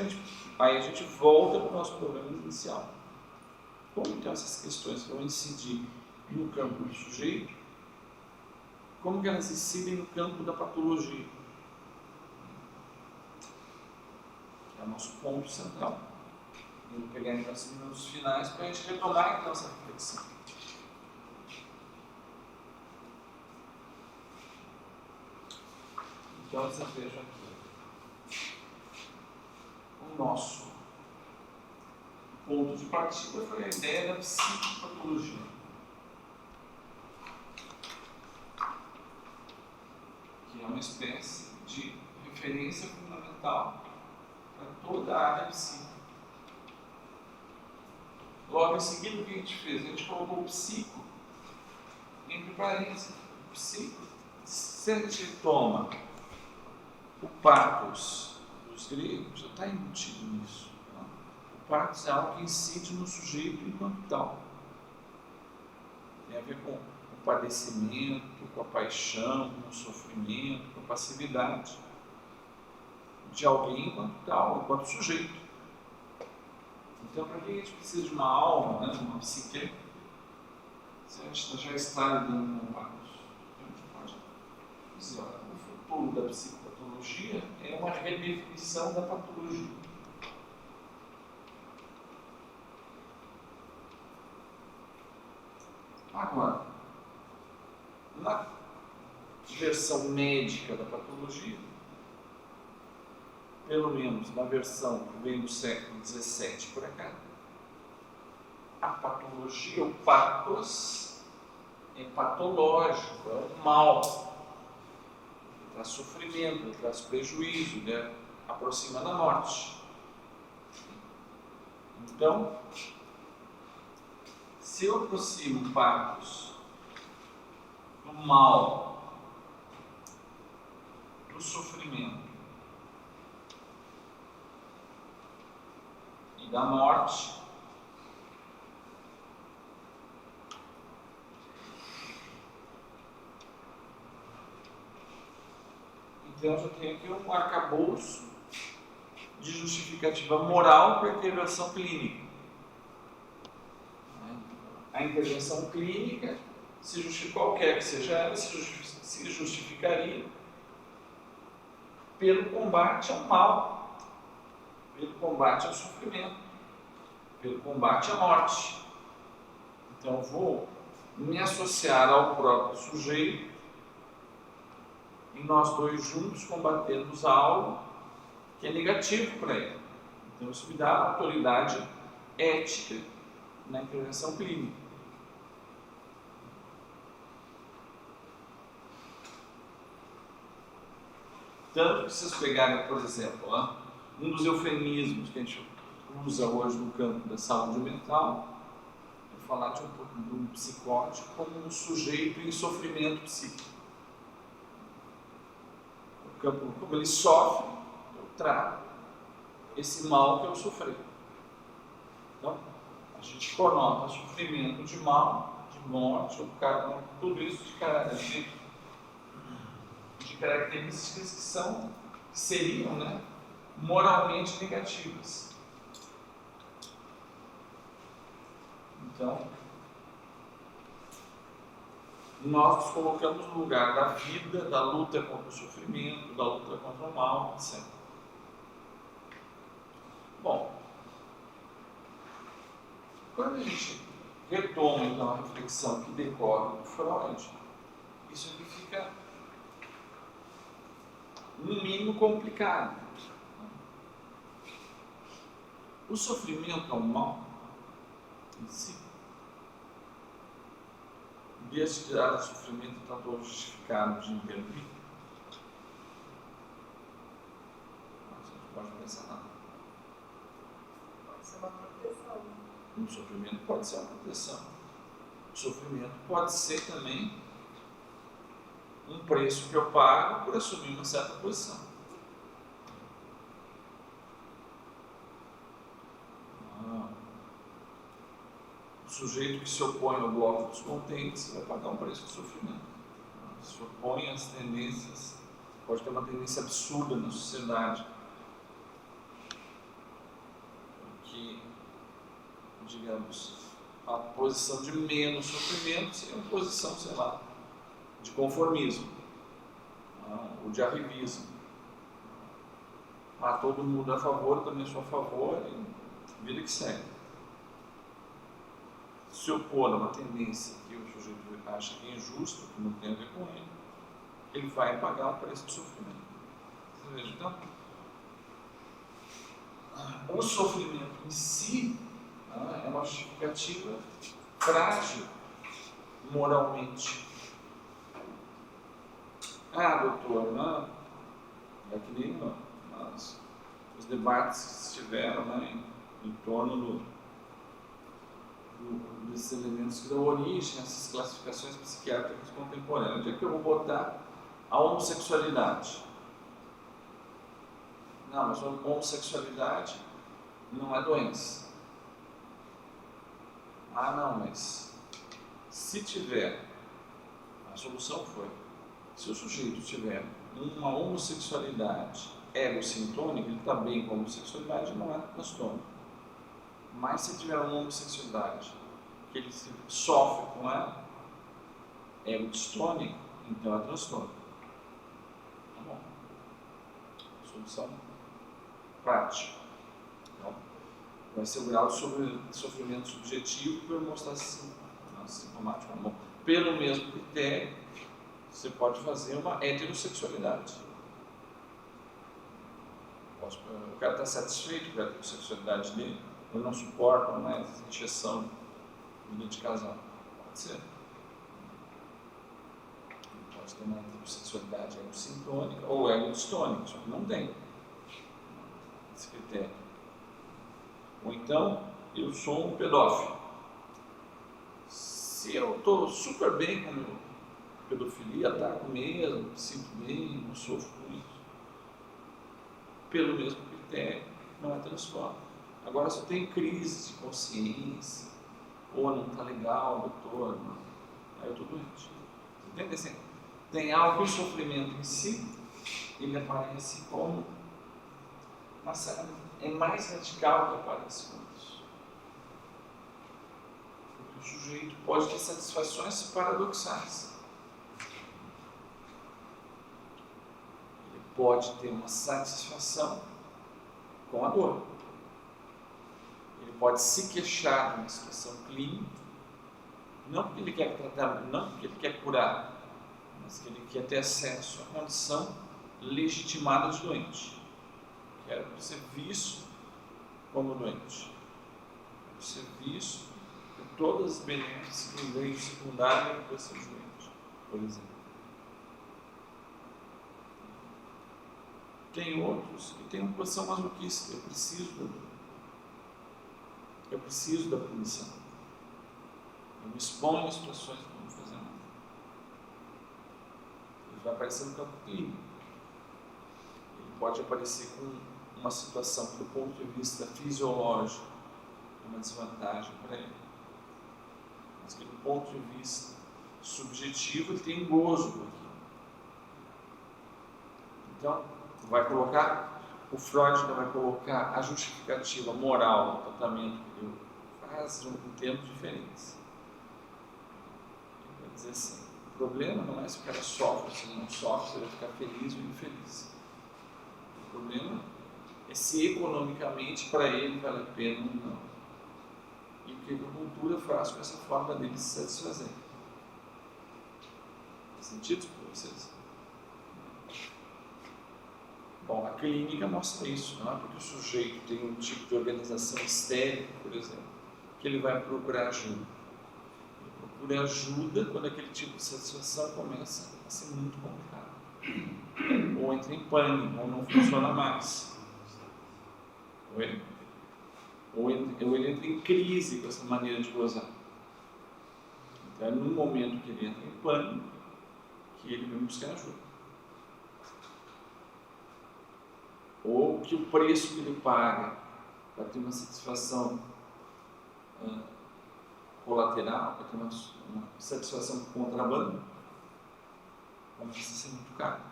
aí a gente volta para o nosso problema inicial. Como então essas questões vão incidir no campo do sujeito? Como que elas incidem no campo da patologia? Que é o nosso ponto central. Eu vou pegar então esses minutos finais para a gente retomar então essa reflexão. Então vocês vejam aqui. O nosso ponto de partida foi a ideia da psicopatologia. Que é uma espécie de referência fundamental para toda a área psíquica. Logo em seguida, o que a gente fez? A gente colocou o psico entre parênteses. O psico, se a gente toma o pathos dos gregos, já está embutido nisso. Tá? O pathos é algo que incide no sujeito enquanto tal. Tem a ver com o padecimento, com a paixão, com o sofrimento, com a passividade de alguém enquanto tal, enquanto sujeito. Então, para que a gente precisa de uma alma, uma psique? Se a gente já está lidando com o pathos, a gente pode dizer, olha, o futuro da psicopatologia é uma redefinição da patologia. Agora, na versão médica da patologia, pelo menos na versão que vem do século XVII por cá, a patologia, o pathos, é patológico, é o mal. Ele traz sofrimento, ele traz prejuízo, ele aproxima da morte. Então, se eu aproximo o pathos do mal, do sofrimento e da morte, Então eu tenho aqui um arcabouço de justificativa moral para a intervenção clínica. A intervenção clínica, qualquer que seja ela, se justificaria pelo combate ao mal, pelo combate ao sofrimento, pelo combate à morte. Então eu vou me associar ao próprio sujeito e nós dois juntos combatemos algo que é negativo para ele. Então isso me dá autoridade ética na intervenção clínica. Tanto que vocês pegarem, por exemplo, um dos eufemismos que a gente usa hoje no campo da saúde mental, é falar de um psicótico como um sujeito em sofrimento psíquico. O campo, como ele sofre, eu trago esse mal que eu sofri. Então, a gente conota sofrimento de mal, de morte, tudo isso de características que seriam, né, moralmente negativas. Então, nós nos colocamos no lugar da vida, da luta contra o sofrimento, da luta contra o mal, etc. Bom, quando a gente retoma então a reflexão que decorre do Freud, isso aqui fica no mínimo complicado. O sofrimento é um mal em si. Desde que o sofrimento está todo justificado de intervir, você não pode pensar nada. Pode ser uma proteção. O sofrimento pode ser uma proteção. O sofrimento pode ser também um preço que eu pago por assumir uma certa posição. O sujeito que se opõe ao bloco dos contentes vai pagar um preço de sofrimento. Se opõe às tendências, pode ter uma tendência absurda na sociedade, que, digamos, a posição de menos sofrimento seria uma posição, sei lá, de conformismo, ou de arrivismo. Todo mundo a favor, também sou a favor, e vida que segue. Se opor a uma tendência que o sujeito acha que é injusta, que não tem a ver com ele, ele vai pagar um preço de sofrimento. Você veja, então, o sofrimento em si é uma justificativa frágil moralmente. Doutor, é que nem os debates que se tiveram em torno desses elementos que dão origem a essas classificações psiquiátricas contemporâneas. Onde é que eu vou botar a homossexualidade? Não, mas a homossexualidade não é doença. Não, mas se tiver, a solução foi, se o sujeito tiver uma homossexualidade egocintônica, ele está bem com a homossexualidade, não é transtorno. Mas se tiver uma homossexualidade que ele sofre com ela, egodistônica, então é transtorno. Tá bom? Solução prática. Então, vai ser o grau de sofrimento subjetivo para mostrar sintomático. Pelo mesmo critério, você pode fazer uma heterossexualidade. O cara está satisfeito com a heterossexualidade dele, eu não suporto mais injeção de vida de casal. Pode ser. Pode ter uma heterossexualidade egocintônica ou egodistônica, só que não tem esse critério. Ou então, eu sou um pedófilo. Se eu estou super bem com a minha pedofilia, ataco mesmo, me sinto bem, não sofro com isso, pelo mesmo critério, não é transtorno. Agora, se eu tenho crise de consciência, ou não está legal, doutor, aí eu estou doente. Entende assim? Tem algo que o sofrimento em si ele aparece como é mais radical que aparece com isso. Porque o sujeito pode ter satisfações paradoxais. Ele pode ter uma satisfação com a dor. Ele pode se queixar de uma situação clínica, não porque ele quer tratar, não porque ele quer curar, mas que ele quer ter acesso à condição legitimada de doente. Quero ser visto como doente. Quero ser visto por todas as benesses que vêm secundário para ser doente, por exemplo. Tem outros que têm uma posição masoquista. Eu preciso da dor. Eu preciso da punição. Eu me exponho a situações que não vou fazer nada. Ele vai aparecer no campo clínico. Ele pode aparecer com uma situação que, do ponto de vista fisiológico, é uma desvantagem para ele. Mas que, do ponto de vista subjetivo, ele tem gozo por aquilo. Então, o Freud ainda vai colocar a justificativa moral do tratamento que ele faz em termos diferentes. Ele vai dizer assim: o problema não é se o cara sofre, se ele não sofre, se ele vai ficar feliz ou infeliz. O problema é se economicamente para ele vale a pena ou não. E o que a cultura faz com essa forma dele se satisfazer. Faz sentido para vocês? Bom, a clínica mostra isso, não é porque o sujeito tem um tipo de organização histérica, por exemplo, que ele vai procurar ajuda. Ele procura ajuda quando aquele tipo de satisfação começa a ser muito complicado. Ou entra em pânico, ou não funciona mais. Ou ele entra em crise com essa maneira de gozar. Então é no momento que ele entra em pânico que ele vem buscar ajuda. Ou que o preço que ele paga para ter uma satisfação colateral, para ter uma satisfação com contrabando, começa a ser muito caro.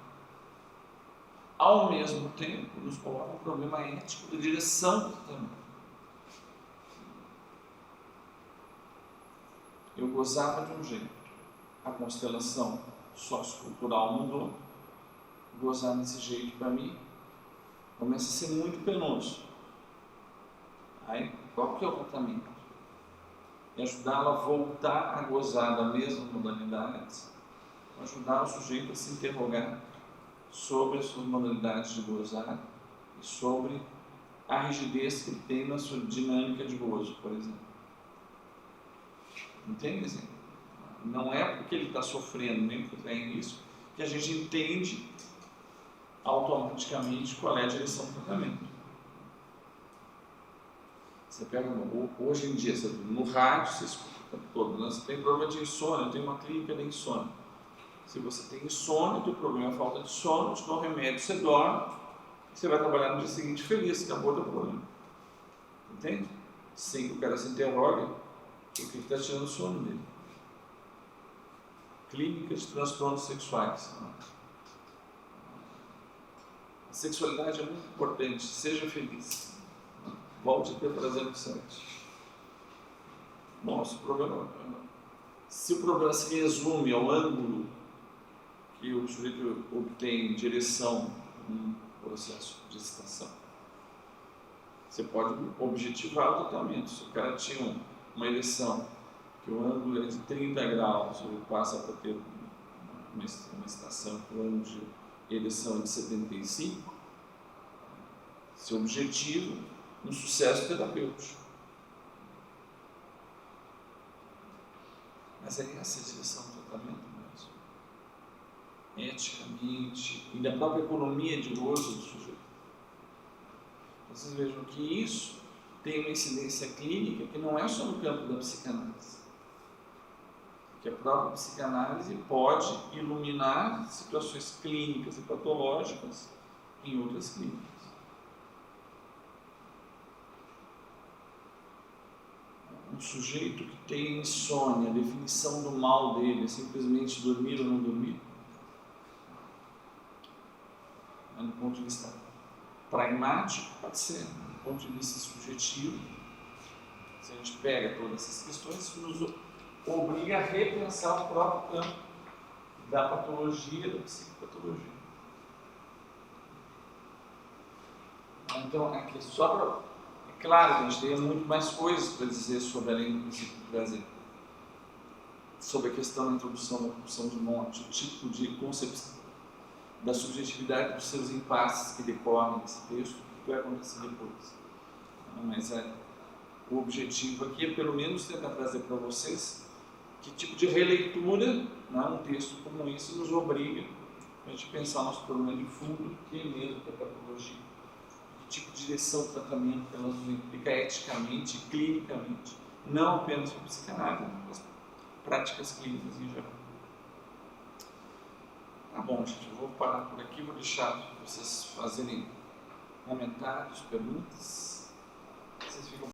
Ao mesmo tempo, nos coloca um problema ético da direção do tratamento. Eu gozava de um jeito, a constelação sociocultural mudou, gozar desse jeito para mim começa a ser muito penoso. Aí, qual que é o tratamento? É ajudá-lo a voltar a gozar da mesma modalidade, ajudar o sujeito a se interrogar sobre as suas modalidades de gozar e sobre a rigidez que ele tem na sua dinâmica de gozo, por exemplo. Entende? Não é porque ele está sofrendo, nem porque tem isso, que a gente entende automaticamente qual é a direção do tratamento. Você pega, hoje em dia, no rádio, você escuta o tempo todo, né? Você tem problema de insônia, tem uma clínica de insônia. Se você tem insônia, o teu problema é falta de sono, te dá um remédio, você dorme, e você vai trabalhar no dia seguinte feliz, acabou o teu problema. Entende? Sem que o cara se interrogue, o que está tirando o sono dele. Clínica de transtornos sexuais. A sexualidade é muito importante, seja feliz. Volte a ter prazer no sexo. Bom, se o problema se resume ao ângulo que o sujeito obtém direção no processo de excitação, você pode objetivar o tratamento. Se o cara tinha uma ereção que o ângulo é de 30 graus, ele passa para ter uma excitação que o ângulo de ereção é de 75, seu objetivo, um sucesso terapêutico. Mas é essa a direção do tratamento mesmo. Eticamente, e da própria economia de gozo do sujeito. Vocês vejam que isso tem uma incidência clínica que não é só no campo da psicanálise. Que a própria psicanálise pode iluminar situações clínicas e patológicas em outras clínicas. Um sujeito que tem insônia, a definição do mal dele é simplesmente dormir ou não dormir. do ponto de vista pragmático, pode ser, do ponto de vista subjetivo. Se a gente pega todas essas questões, isso nos obriga a repensar o próprio campo da patologia, da psicopatologia. Então, aqui só para... É claro que a gente tem muito mais coisas para dizer sobre além do princípio do prazer. Sobre a questão da introdução da pulsão de morte, o tipo de concepção da subjetividade dos seus impasses que decorrem desse texto, o que vai acontecer depois. Mas o objetivo aqui é pelo menos tentar trazer para vocês que tipo de releitura, um texto como esse nos obriga a gente pensar o nosso problema de fundo, que é mesmo a patologia. Que tipo de direção do tratamento que ela nos implica eticamente e clinicamente, não apenas para a psicanálise, mas práticas clínicas em geral. Tá bom, gente, eu vou parar por aqui, vou deixar vocês fazerem comentários, perguntas. Vocês ficam